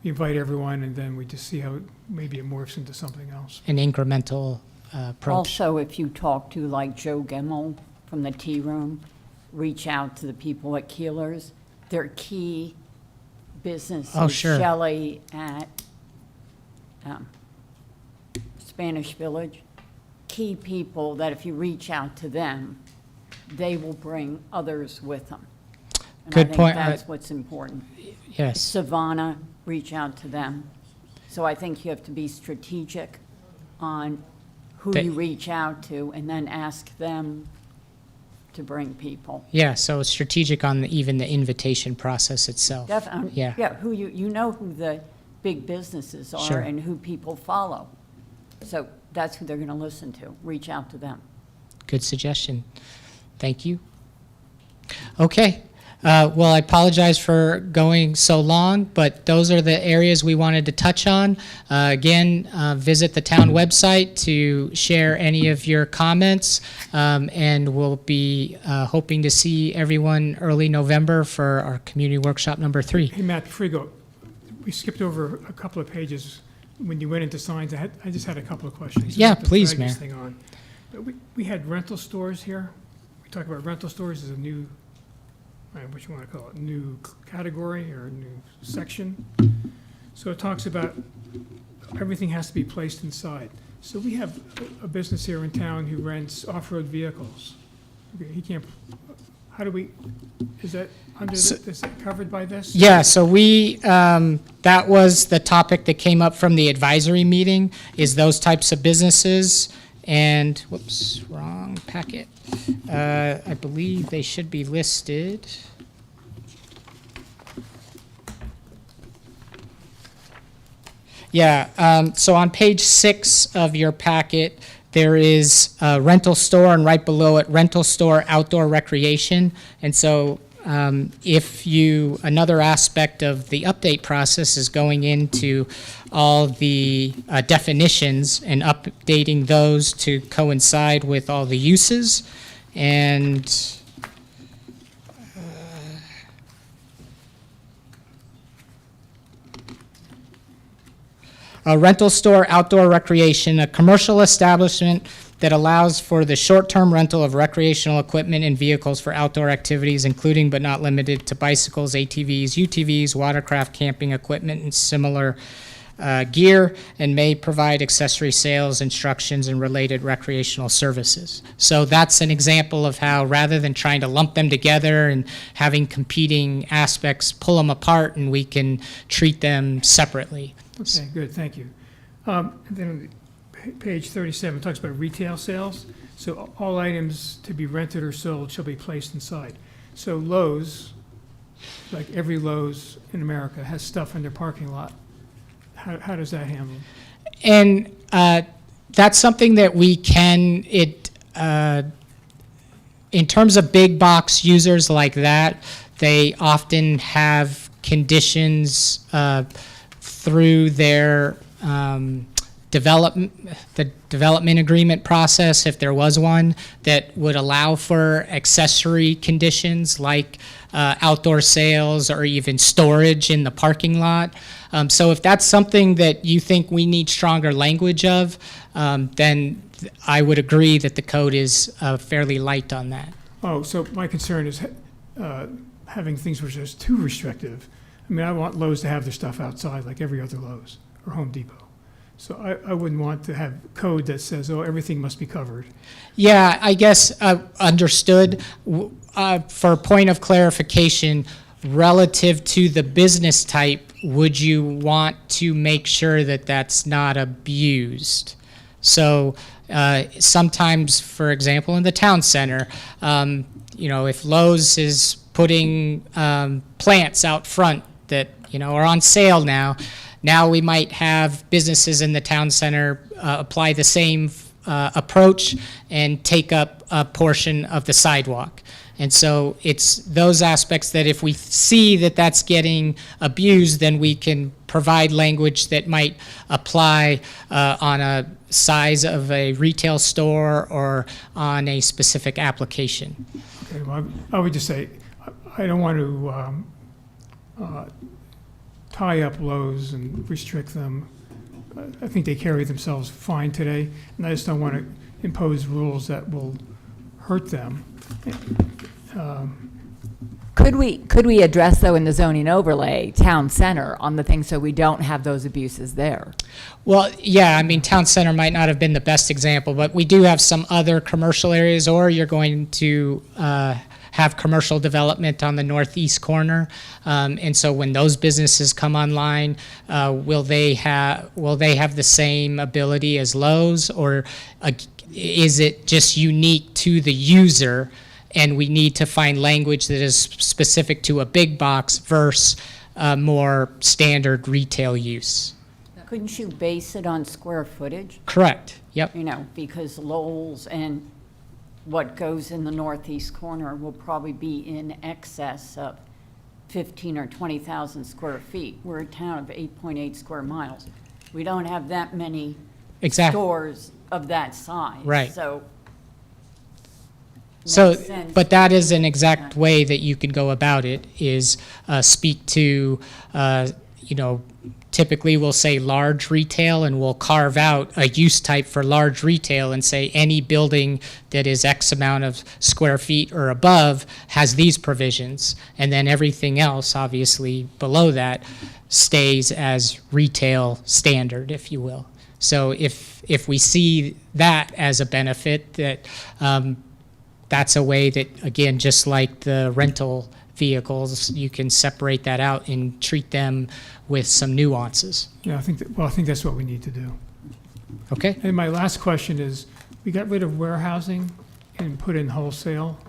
we invite everyone and then we just see how maybe it morphs into something else. An incremental approach. Also, if you talk to like Joe Gemmell from the Tea Room, reach out to the people at Keeler's. They're key businesses. Oh, sure. Shelley at Spanish Village. Key people that if you reach out to them, they will bring others with them. And Good point. I think that's what's important. Yes. Savannah, reach out to them. So I think you have to be strategic on who you reach out to and then ask them to bring people. Yeah, so it's strategic on even the invitation process itself. Definitely. Yeah. Yeah, who you know who the big businesses are Sure. and who people follow. So that's who they're going to listen to. Reach out to them. Good suggestion. Thank you. Okay. Well, I apologize for going so long, but those are the areas we wanted to touch on. Again, visit the town website to share any of your comments, and we'll be hoping to see everyone early November for our community workshop number 3. Hey, Matt, before you go, we skipped over a couple of pages. When you went into signs, I just had a couple of questions. Yeah, Not to please, drag this Mayor. thing on. But we had rental stores here. We talked about rental stores as a new, what you want to call it, new category or a new section. So it talks about everything has to be placed inside. So we have a business here in town who rents off-road vehicles. Okay, he can't, how do we, is that under, is that covered by this? Yeah, so we, that was the topic that came up from the advisory meeting, is those types of businesses. And, whoops, wrong packet. I believe they should be listed. Yeah, so on page 6 of your packet, there is a rental store, and right below it, rental store outdoor recreation. And so another aspect of the update process is going into all the definitions and updating those to coincide with all the uses. And a rental store, outdoor recreation, a commercial establishment that allows for the short-term rental of recreational equipment and vehicles for outdoor activities, including but not limited to bicycles, ATVs, UTVs, watercraft, camping equipment, and similar gear, and may provide accessory sales, instructions, and related recreational services. So that's an example of how, rather than trying to lump them together and having competing aspects, pull them apart, and we can treat them separately. Okay, good, thank you. And then page 37 talks about retail sales. So all items to be rented or sold shall be placed inside. So Lowe's, like every Lowe's in America, has stuff in their parking lot. How does that handle? And that's something that we can, in terms of big box users like that, they often have conditions through their development agreement process, if there was one, that would allow for accessory conditions like outdoor sales or even storage in the parking lot. So if that's something that you think we need stronger language of, then I would agree that the code is fairly light on that. Oh, so my concern is having things which are just too restrictive. I mean, I want Lowe's to have their stuff outside like every other Lowe's or Home Depot. So I wouldn't want to have code that says, oh, everything must be covered. Yeah, I guess understood. For point of clarification, relative to the business type, would you want to make sure that that's not abused? So sometimes, for example, in the town center, if Lowe's is putting plants out front that are on sale now we might have businesses in the town center apply the same approach and take up a portion of the sidewalk. And so it's those aspects that if we see that that's getting abused, then we can provide language that might apply on a size of a retail store or on a specific application. Okay, well, I would just say, I don't want to tie up Lowe's and restrict them. I think they carry themselves fine today, and I just don't want to impose rules that will hurt them. Could we address, though, in the zoning overlay, town center on the thing so we don't have those abuses there? Well, yeah, I mean, town center might not have been the best example, but we do have some other commercial areas, or you're going to have commercial development on the northeast corner. And so when those businesses come online, will they have the same ability as Lowe's, or is it just unique to the user? And we need to find language that is specific to a big box versus more standard retail use. Couldn't you base it on square footage? Correct. Yep. Because Lowell's and what goes in the northeast corner will probably be in excess of 15 or 20,000 square feet. We're a town of 8.8 square miles. We don't have that many stores of that size. Right. So, but that is an exact way that you could go about it, is speak to, typically we'll say large retail, and we'll carve out a use type for large retail and say any building that is X amount of square feet or above has these provisions. And then everything else, obviously below that, stays as retail standard, if you will. So if we see that as a benefit, that that's a way that, again, just like the rental vehicles, you can separate that out and treat them with some nuances. Yeah, I think that's what we need to do. Okay. And my last question is, we got rid of warehousing and put in wholesale.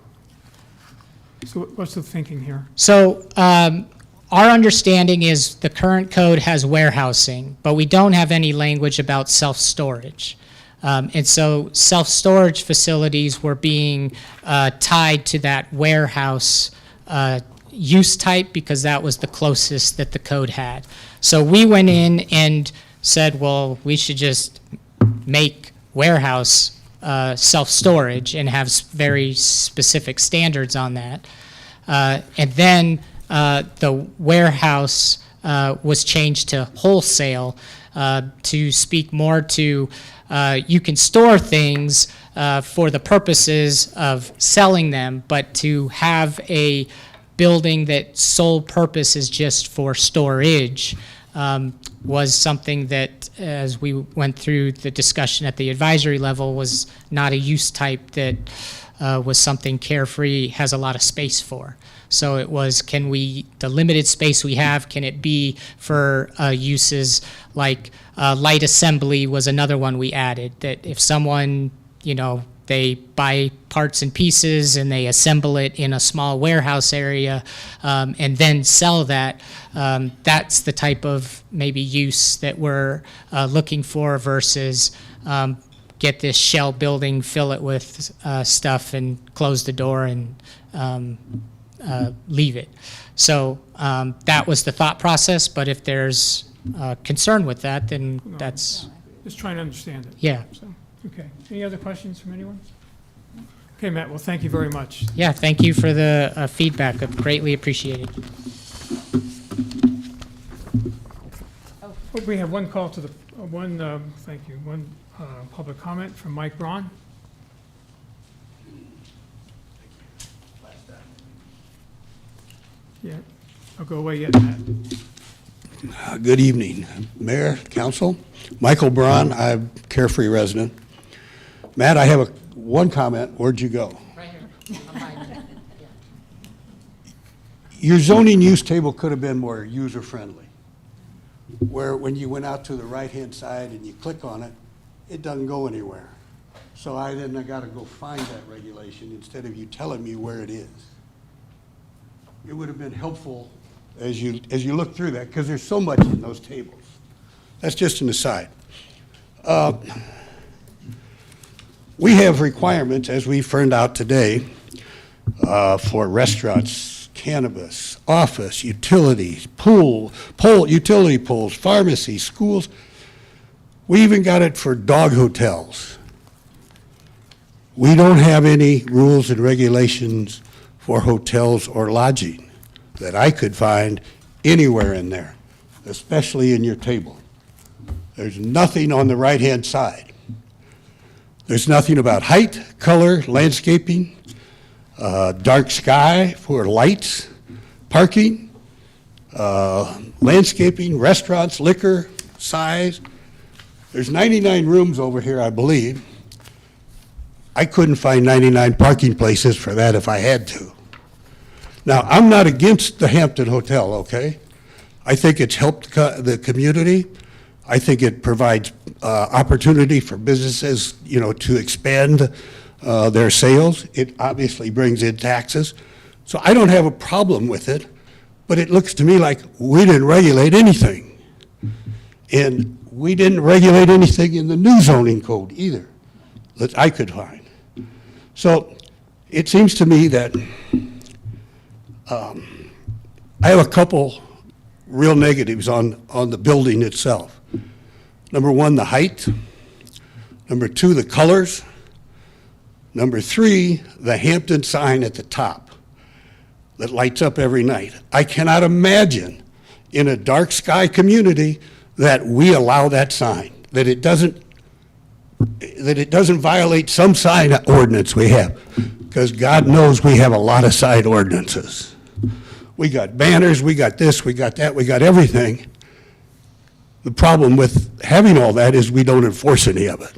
So what's the thinking here? So our understanding is the current code has warehousing, but we don't have any language about self-storage. And so self-storage facilities were being tied to that warehouse use type because that was the closest that the code had. So we went in and said, well, we should just make warehouse self-storage and have very specific standards on that. And then the warehouse was changed to wholesale to speak more to you can store things for the purposes of selling them, but to have a building that sole purpose is just for storage was something that, as we went through the discussion at the advisory level, was not a use type that was something Carefree has a lot of space for. So it was, the limited space we have, can it be for uses like light assembly was another one we added, that if someone, they buy parts and pieces and they assemble it in a small warehouse area and then sell that, that's the type of maybe use that we're looking for versus get this shell building, fill it with stuff and close the door and leave it. So that was the thought process, but if there's concern with that, then that's, Just trying to understand it. yeah. So, okay. Any other questions from anyone? Okay, Matt, well, thank you very much. Yeah, thank you for the feedback. Greatly appreciated. Oh, we have one call to the, thank you, one public comment from Mike Braun. Yeah, I'll go away yet, Matt. Good evening, Mayor, Council. Michael Braun, I'm Carefree resident. Matt, I have one comment. Where'd you go? Right here. Your zoning use table could have been more user-friendly, where when you went out to the right-hand side and you click on it, it doesn't go anywhere. So I got to go find that regulation instead of you telling me where it is. It would have been helpful as you look through that, because there's so much in those tables. That's just an aside. We have requirements, as we found out today, for restaurants, cannabis, office, utilities, utility pools, pharmacies, schools. We even got it for dog hotels. We don't have any rules and regulations for hotels or lodging that I could find anywhere in there, especially in your table. There's nothing on the right-hand side. There's nothing about height, color, landscaping, dark sky for lights, parking, landscaping, restaurants, liquor, size. There's 99 rooms over here, I believe. I couldn't find 99 parking places for that if I had to. Now, I'm not against the Hampton Hotel, okay? I think it's helped the community. I think it provides opportunity for businesses, to expand their sales. It obviously brings in taxes. So I don't have a problem with it, but it looks to me like we didn't regulate anything. And we didn't regulate anything in the new zoning code either that I could find. So it seems to me that I have a couple real negatives on the building itself. Number one, the height. Number two, the colors. Number three, the Hampton sign at the top that lights up every night. I cannot imagine in a dark sky community that we allow that sign, that it doesn't violate some sign ordinance we have, because God knows we have a lot of sign ordinances. We got banners, we got this, we got that, we got everything. The problem with having all that is we don't enforce any of it.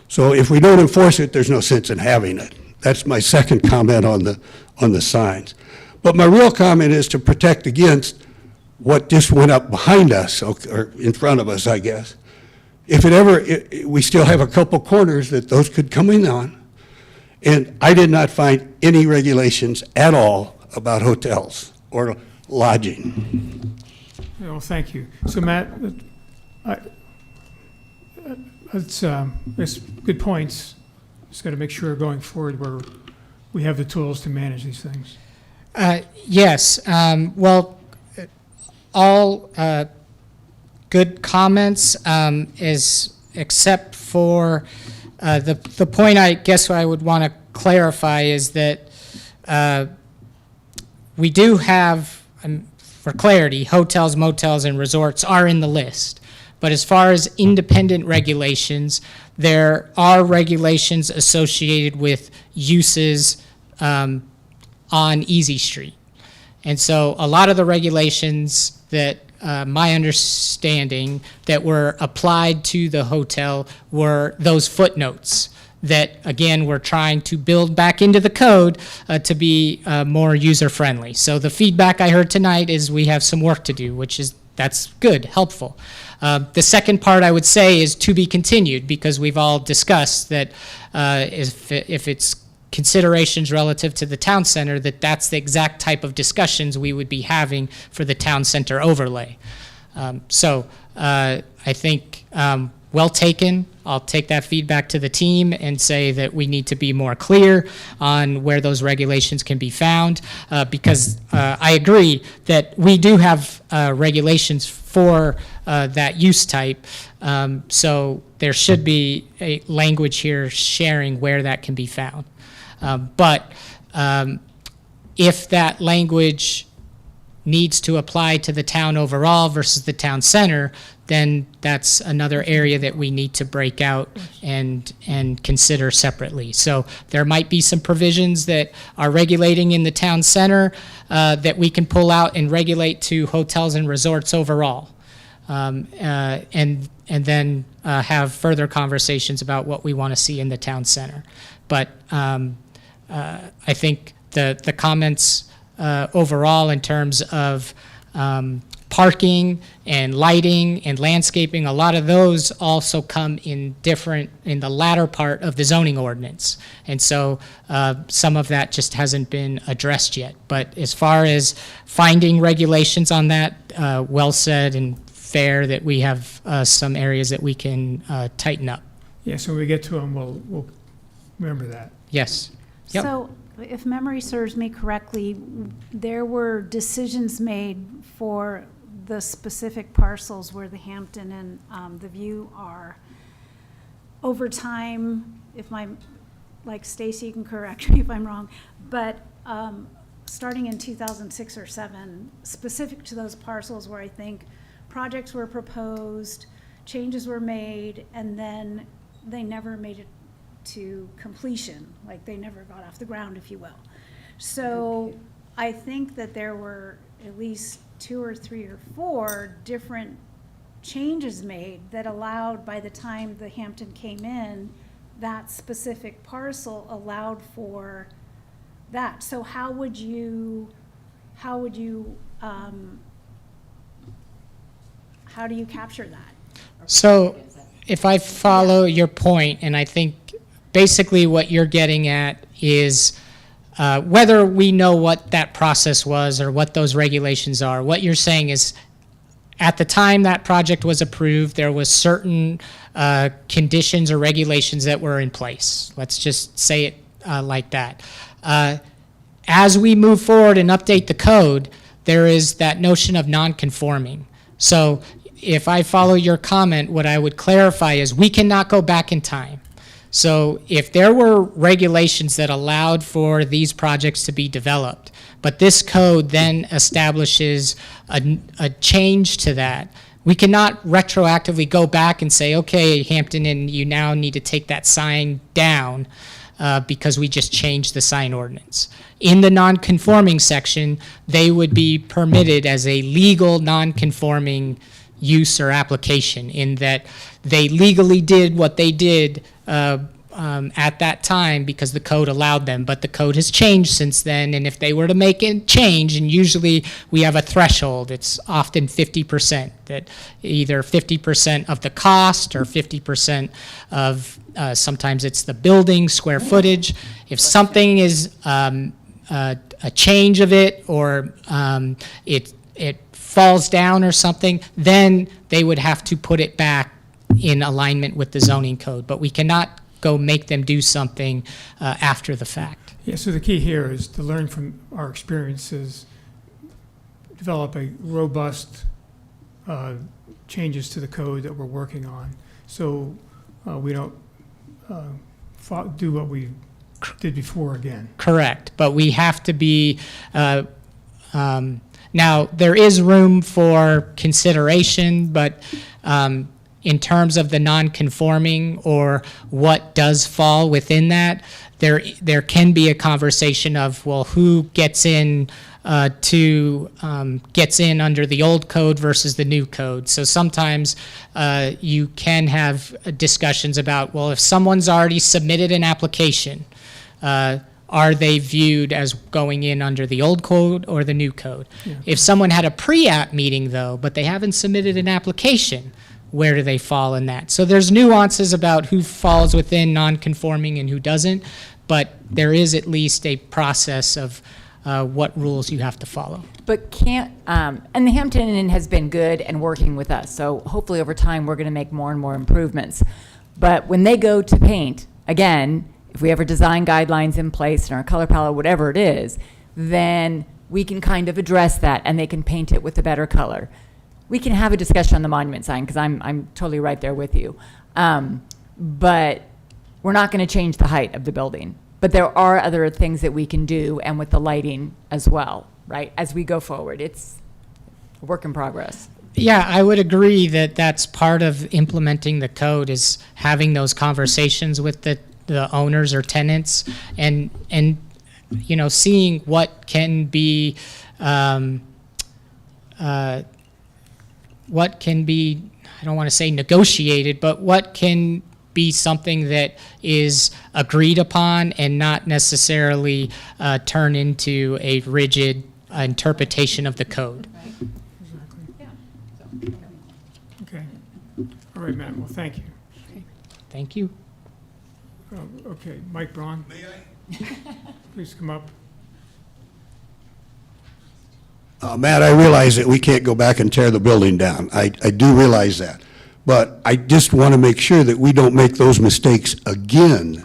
So if we don't enforce it, there's no sense in having it. That's my second comment on the signs. But my real comment is to protect against what just went up behind us, or in front of us, I guess. If we still have a couple corners that those could come in on. And I did not find any regulations at all about hotels or lodging. Well, thank you. So Matt, it's good points. Just got to make sure going forward we have the tools to manage these things. Yes. Well, all good comments, except for the point I guess I would want to clarify is that we do have, for clarity, hotels, motels, and resorts are in the list. But as far as independent regulations, there are regulations associated with uses on Easy Street. And so a lot of the regulations that my understanding that were applied to the hotel were those footnotes that, again, we're trying to build back into the code to be more user-friendly. So the feedback I heard tonight is we have some work to do, that's good, helpful. The second part I would say is to be continued, because we've all discussed that if it's considerations relative to the town center, that's the exact type of discussions we would be having for the town center overlay. So I think well taken. I'll take that feedback to the team and say that we need to be more clear on where those regulations can be found, because I agree that we do have regulations for that use type. So there should be a language here sharing where that can be found. But if that language needs to apply to the town overall versus the town center, then that's another area that we need to break out and consider separately. So there might be some provisions that are regulating in the town center that we can pull out and regulate to hotels and resorts overall. And then have further conversations about what we want to see in the town center. But I think the comments overall in terms of parking and lighting and landscaping, a lot of those also come in the latter part of the zoning ordinance. And so some of that just hasn't been addressed yet. But as far as finding regulations on that, well said and fair that we have some areas that we can tighten up. Yeah, so when we get to them, we'll remember that. Yes. Yep. So if memory serves me correctly, there were decisions made for the specific parcels where the Hampton and the View are. Over time, like Stacy, you can correct me if I'm wrong, but starting in 2006 or 7, specific to those parcels where I think projects were proposed, changes were made, and then they never made it to completion, like they never got off the ground, if you will. So I think that there were at least 2 or 3 or 4 different changes made that allowed, by the time the Hampton came in, that specific parcel allowed for that. So how would you capture that? So if I follow your point, and I think basically what you're getting at is whether we know what that process was or what those regulations are, what you're saying is at the time that project was approved, there was certain conditions or regulations that were in place. Let's just say it like that. As we move forward and update the code, there is that notion of non-conforming. So if I follow your comment, what I would clarify is we cannot go back in time. So if there were regulations that allowed for these projects to be developed, but this code then establishes a change to that, we cannot retroactively go back and say, okay, Hampton Inn, you now need to take that sign down because we just changed the sign ordinance. In the non-conforming section, they would be permitted as a legal non-conforming use or application, in that they legally did what they did at that time because the code allowed them, but the code has changed since then, and if they were to make a change, and usually we have a threshold, it's often 50%, that either 50% of the cost or 50% of, sometimes it's the building square footage. If something is a change of it, or it falls down or something, then they would have to put it back in alignment with the zoning code. But we cannot go make them do something after the fact. Yeah, so the key here is to learn from our experiences, develop a robust changes to the code that we're working on, so we don't do what we did before again. Correct, but we have to be, now there is room for consideration, but in terms of the non-conforming or what does fall within that, there can be a conversation of, well, who gets in gets in under the old code versus the new code. So sometimes you can have discussions about, well, if someone's already submitted an application, are they viewed as going in under the old code or the new code? If someone had a pre-app meeting, though, but they haven't submitted an application, where do they fall in that? So there's nuances about who falls within non-conforming and who doesn't, but there is at least a process of what rules you have to follow. But and the Hampton Inn has been good and working with us, so hopefully over time, we're going to make more and more improvements. But when they go to paint, again, if we have our design guidelines in place and our color palette, whatever it is, then we can kind of address that and they can paint it with a better color. We can have a discussion on the monument sign, because I'm totally right there with you. But we're not going to change the height of the building. But there are other things that we can do, and with the lighting as well, right, as we go forward. It's a work in progress. Yeah, I would agree that that's part of implementing the code, is having those conversations with the owners or tenants, and you know, seeing what can be I don't want to say negotiated, but what can be something that is agreed upon and not necessarily turn into a rigid interpretation of the code. Okay. All right, Matt, well, thank you. Thank you. Okay, Mike Braun. May I? Please come up. Matt, I realize that we can't go back and tear the building down. I do realize that. But I just want to make sure that we don't make those mistakes again,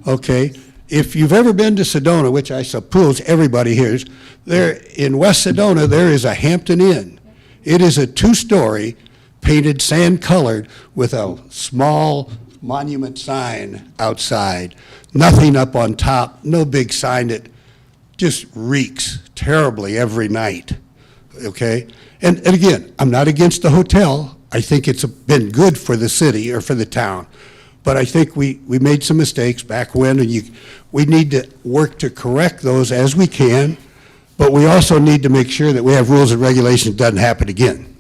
okay? If you've ever been to Sedona, which I suppose everybody here is, there in West Sedona, there is a Hampton Inn. It is a 2-story, painted sand-colored with a small monument sign outside. Nothing up on top, no big sign that just reeks terribly every night, okay? And again, I'm not against the hotel. I think it's been good for the city or for the town. But I think we made some mistakes back when, and we need to work to correct those as we can, but we also need to make sure that we have rules and regulations that doesn't happen again.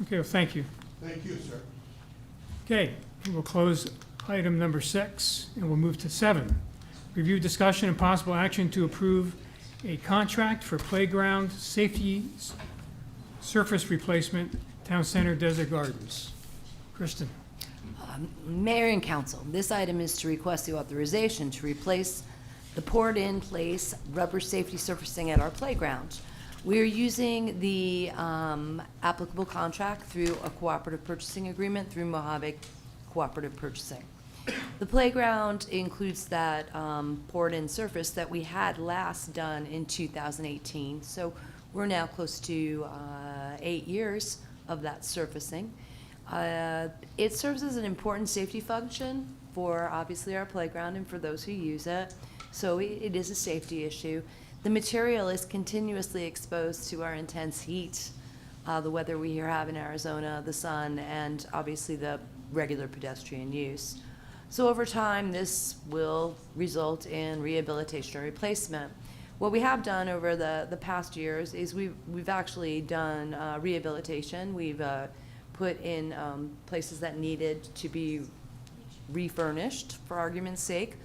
Okay, well, thank you. Thank you, sir. Okay, we'll close item number 6, and we'll move to 7. Review, discussion, and possible action to approve a contract for playground safety surface replacement, Town Center Desert Gardens. Kristen. Mayor and council, this item is to request the authorization to replace the poured-in-place rubber safety surfacing at our playground. We are using the applicable contract through a cooperative purchasing agreement through Mojave Cooperative Purchasing. The playground includes that poured-in surface that we had last done in 2018. So we're now close to 8 years of that surfacing. It serves as an important safety function for obviously our playground and for those who use it. So it is a safety issue. The material is continuously exposed to our intense heat, the weather we here have in Arizona, the sun, and obviously the regular pedestrian use. So over time, this will result in rehabilitation or replacement. What we have done over the past years is we've actually done rehabilitation. We've put in places that needed to be refurnished, for argument's sake,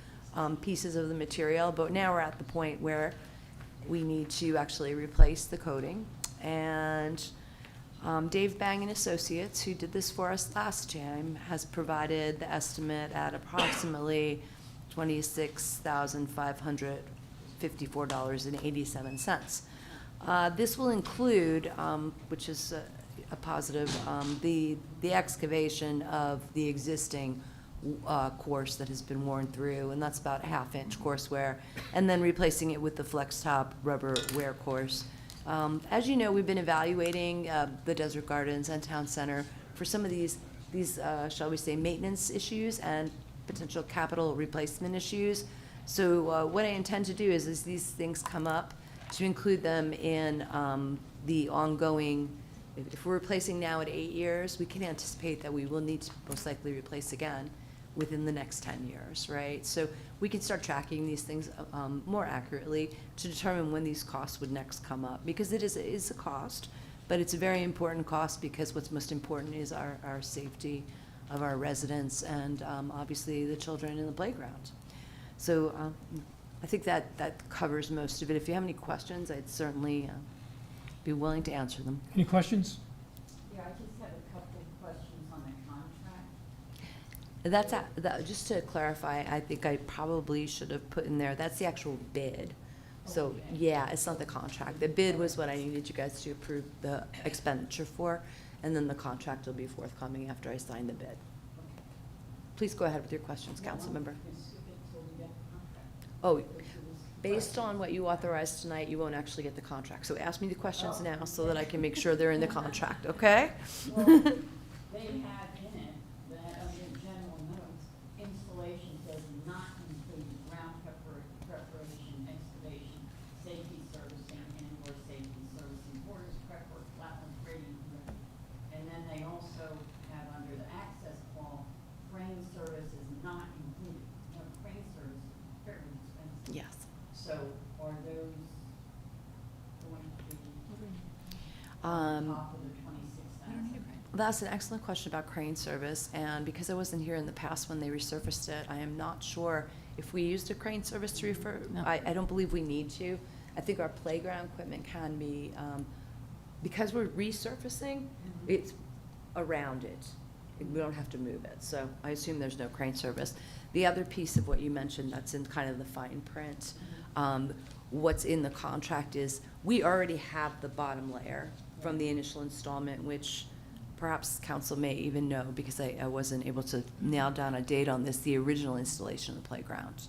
pieces of the material, but now we're at the point where we need to actually replace the coating. And Dave Bang and Associates, who did this for us last time, has provided the estimate at approximately $26,554.87. This will include, which is a positive, the excavation of the existing course that has been worn through, and that's about a half-inch course wear, and then replacing it with the flex top rubber wear course. As you know, we've been evaluating the Desert Gardens and Town Center for some of these shall we say, maintenance issues and potential capital replacement issues. So what I intend to do is as these things come up, to include them in the ongoing. If we're replacing now at 8 years, we can anticipate that we will need to most likely replace again. within the next 10 years, right? So we can start tracking these things more accurately to determine when these costs would next come up, because it is a cost, but it's a very important cost because what's most important is our safety of our residents and obviously the children in the playground. So I think that covers most of it. If you have any questions, I'd certainly be willing to answer them. Any questions? Yeah, I just have a couple of questions on the contract. Just to clarify, I think I probably should have put in there, that's the actual bid. So, yeah, it's not the contract. The bid was what I needed you guys to approve the expenditure for, and then the contract will be forthcoming after I sign the bid. Please go ahead with your questions, Councilmember. Oh, based on what you authorized tonight, you won't actually get the contract. So ask me the questions now so that I can make sure they're in the contract, okay? They have in it that under general notes, installation does not include ground preparation, excavation, safety servicing, and/or safety servicing, borders, prep work, flatland grading. And then they also have under the access wall, crane service is not included. Now, crane service is fairly expensive. Yes. So are those going to be Um, top of the 26,000? That's an excellent question about crane service, and because I wasn't here in the past when they resurfaced it, I am not sure if we used a crane service to refer. I don't believe we need to. I think our playground equipment can be, because we're resurfacing, it's around it. We don't have to move it, so I assume there's no crane service. The other piece of what you mentioned that's in kind of the fine print, what's in the contract is, we already have the bottom layer from the initial installment, which perhaps council may even know, because I wasn't able to nail down a date on this, the original installation of the playground.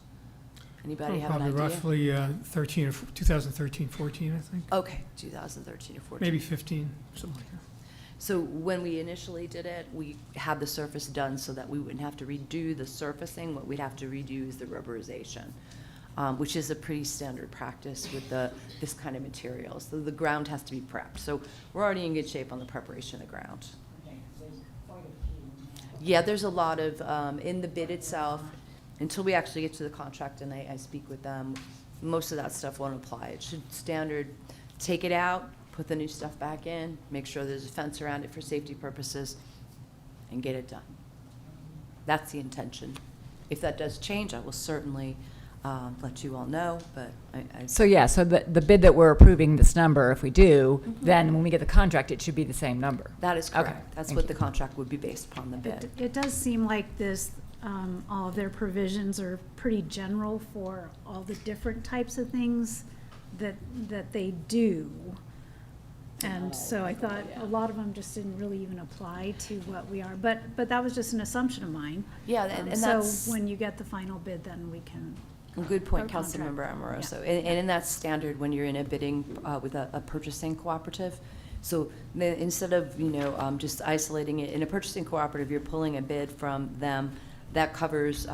Anybody have an Probably idea? roughly 2013, 14, I think. Okay, 2013 or 14. Maybe 15, something like that. So when we initially did it, we had the surface done so that we wouldn't have to redo the surfacing. What we'd have to redo is the rubberization, which is a pretty standard practice with this kind of material. So the ground has to be prepped. So we're already in good shape on the preparation of the ground. Okay, there's quite a few. Yeah, there's a lot of, in the bid itself, until we actually get to the contract and I speak with them, most of that stuff won't apply. It should standard, take it out, put the new stuff back in, make sure there's a fence around it for safety purposes, and get it done. That's the intention. If that does change, I will certainly let you all know, but So the bid that we're approving this number, if we do, then when we get the contract, it should be the same number. that is correct. Okay, That's thank what you. the contract would be based upon the bid. It does seem like this, all of their provisions are pretty general for all the different types of things that they do. And so I thought a lot of them just didn't really even apply to what we are, but that was just an assumption of mine. Yeah, and that's. So when you get the final bid, then we can. Good point, Or contract. Councilmember Amoroso. And in that standard, when you're in a bidding with a purchasing cooperative, so instead of, just isolating it, in a purchasing cooperative, you're pulling a bid from them that covers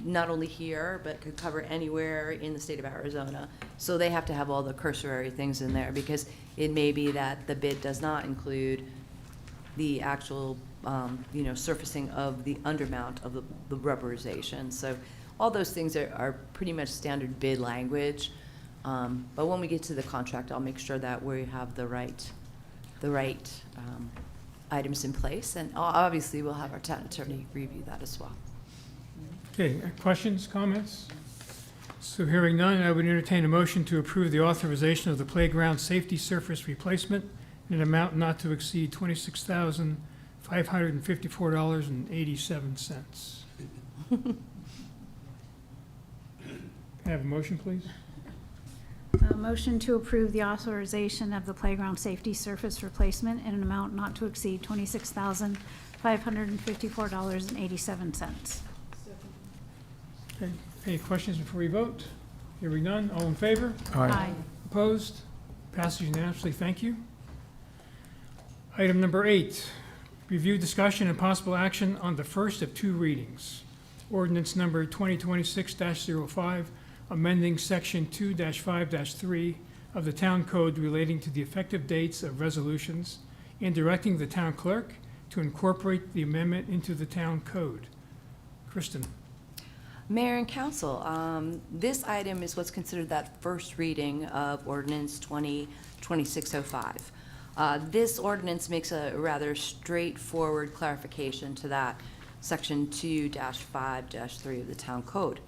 not only here, but could cover anywhere in the state of Arizona. So they have to have all the cursory things in there, because it may be that the bid does not include the actual, surfacing of the undermount of the rubberization. So all those things are pretty much standard bid language. But when we get to the contract, I'll make sure that we have the right items in place. And obviously, we'll have our town attorney review that as well. Okay, questions, comments? So hearing none, I would entertain a motion to approve the authorization of the playground safety surface replacement in an amount not to exceed $26,554.87. Can I have a motion, please? A motion to approve the authorization of the playground safety surface replacement in an amount not to exceed $26,554.87. Okay, any questions before we vote? Hearing none, all in favor? Aye. Opposed? Passes unanimously, thank you. Item number 8, review, discussion, and possible action on the first of 2 readings. Ordinance number 2026-05, amending section 2-5-3 of the town code relating to the effective dates of resolutions and directing the town clerk to incorporate the amendment into the town code. Kristen? Mayor and council, this item is what's considered that first reading of ordinance 2026-05. This ordinance makes a rather straightforward clarification to that section 2-5-3 of the town code.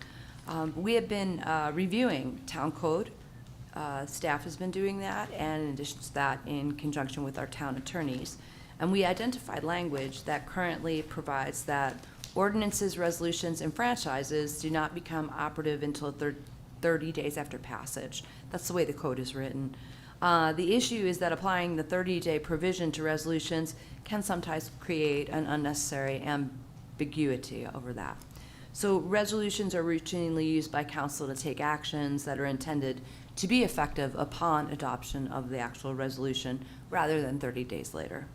We have been reviewing town code. Staff has been doing that, and in addition to that, in conjunction with our town attorneys. And we identified language that currently provides that ordinances, resolutions, and franchises do not become operative until 30 days after passage. That's the way the code is written. The issue is that applying the 30-day provision to resolutions can sometimes create an unnecessary ambiguity over that. So resolutions are routinely used by council to take actions that are intended to be effective upon adoption of the actual resolution rather than 30 days later.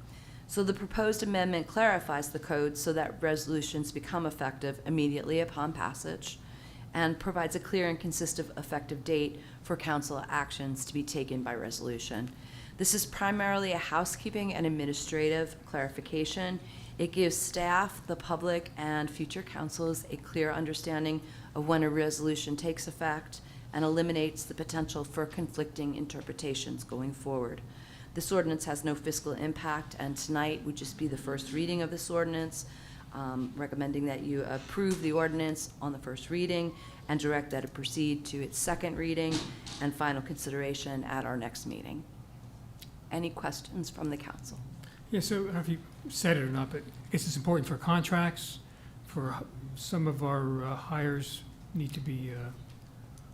So the proposed amendment clarifies the code so that resolutions become effective immediately upon passage and provides a clear and consistent effective date for council actions to be taken by resolution. This is primarily a housekeeping and administrative clarification. It gives staff, the public, and future councils a clear understanding of when a resolution takes effect and eliminates the potential for conflicting interpretations going forward. This ordinance has no fiscal impact, and tonight would just be the first reading of this ordinance, recommending that you approve the ordinance on the first reading and direct that it proceed to its second reading and final consideration at our next meeting. Any questions from the council? Yeah, so I don't know if you said it or not, but I guess it's important for contracts, for some of our hires need to be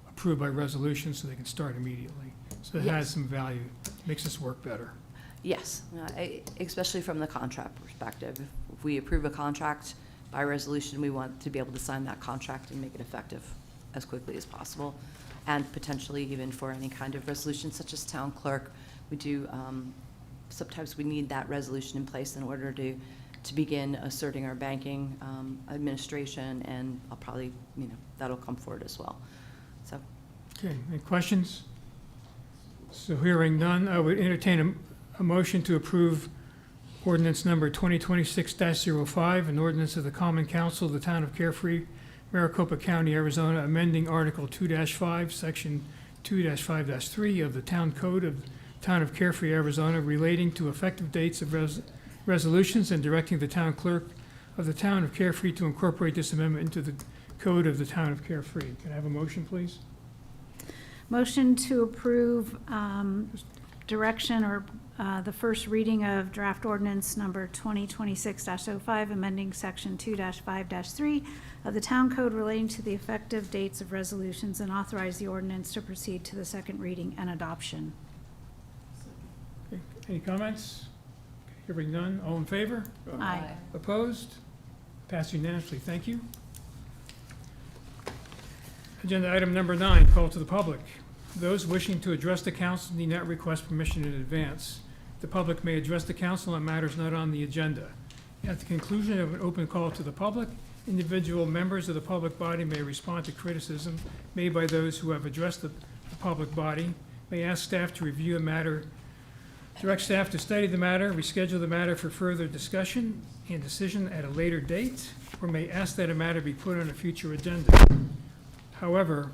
approved by resolution so they can start immediately. So it has Yes. some value, makes us work better. Yes, especially from the contract perspective. If we approve a contract by resolution, we want to be able to sign that contract and make it effective as quickly as possible, and potentially even for any kind of resolution such as town clerk. We do, sometimes we need that resolution in place in order to begin asserting our banking administration, and I'll probably, that'll come forward as well. So, Okay, any questions? So hearing none, I would entertain a motion to approve ordinance number 2026-05, an ordinance of the Common Council of the Town of Carefree, Maricopa County, Arizona, amending Article 2-5, Section 2-5-3 of the Town Code of Town of Carefree, Arizona, relating to effective dates of resolutions and directing the town clerk of the Town of Carefree to incorporate this amendment into the Code of the Town of Carefree. Can I have a motion, please? Motion to approve direction or the first reading of draft ordinance number 2026-05, amending section 2-5-3 of the town code relating to the effective dates of resolutions, and authorize the ordinance to proceed to the second reading and adoption. Okay, any comments? Hearing none, all in favor? Aye. Opposed? Passed unanimously, thank you. Agenda item number 9, call to the public. Those wishing to address the council need not request permission in advance. The public may address the council on matters not on the agenda. At the conclusion of an open call to the public, individual members of the public body may respond to criticism made by those who have addressed the public body, may ask staff to review a matter, direct staff to study the matter, reschedule the matter for further discussion and decision at a later date, or may ask that a matter be put on a future agenda. However,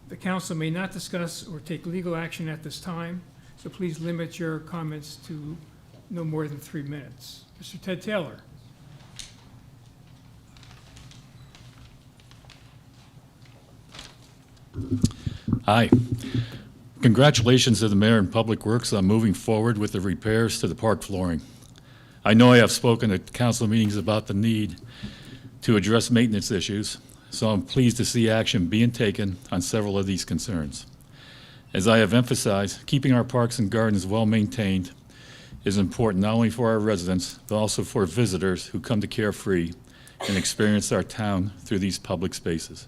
the council may not discuss or take legal action at this time, so please limit your comments to no more than 3 minutes. Mr. Ted Taylor. Hi. Congratulations to the mayor and Public Works on moving forward with the repairs to the park flooring. I know I have spoken at council meetings about the need to address maintenance issues, so I'm pleased to see action being taken on several of these concerns. As I have emphasized, keeping our parks and gardens well maintained is important not only for our residents, but also for visitors who come to Carefree and experience our town through these public spaces.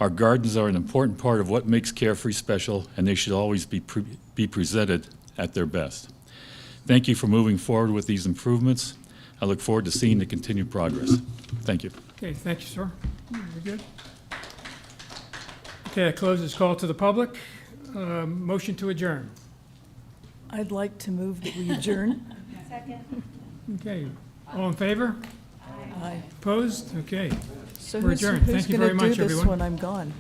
Our gardens are an important part of what makes Carefree special, and they should always be presented at their best. Thank you for moving forward with these improvements. I look forward to seeing the continued progress. Thank you. Okay, thank you, sir. Very good. Okay, I close this call to the public. Motion to adjourn. I'd like to move that we adjourn. Second. Okay, all in favor? Aye. Opposed? Okay. So We're who's adjourned. Thank you very much, going to do this everyone. when I'm gone?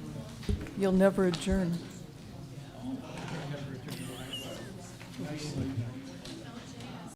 You'll never adjourn.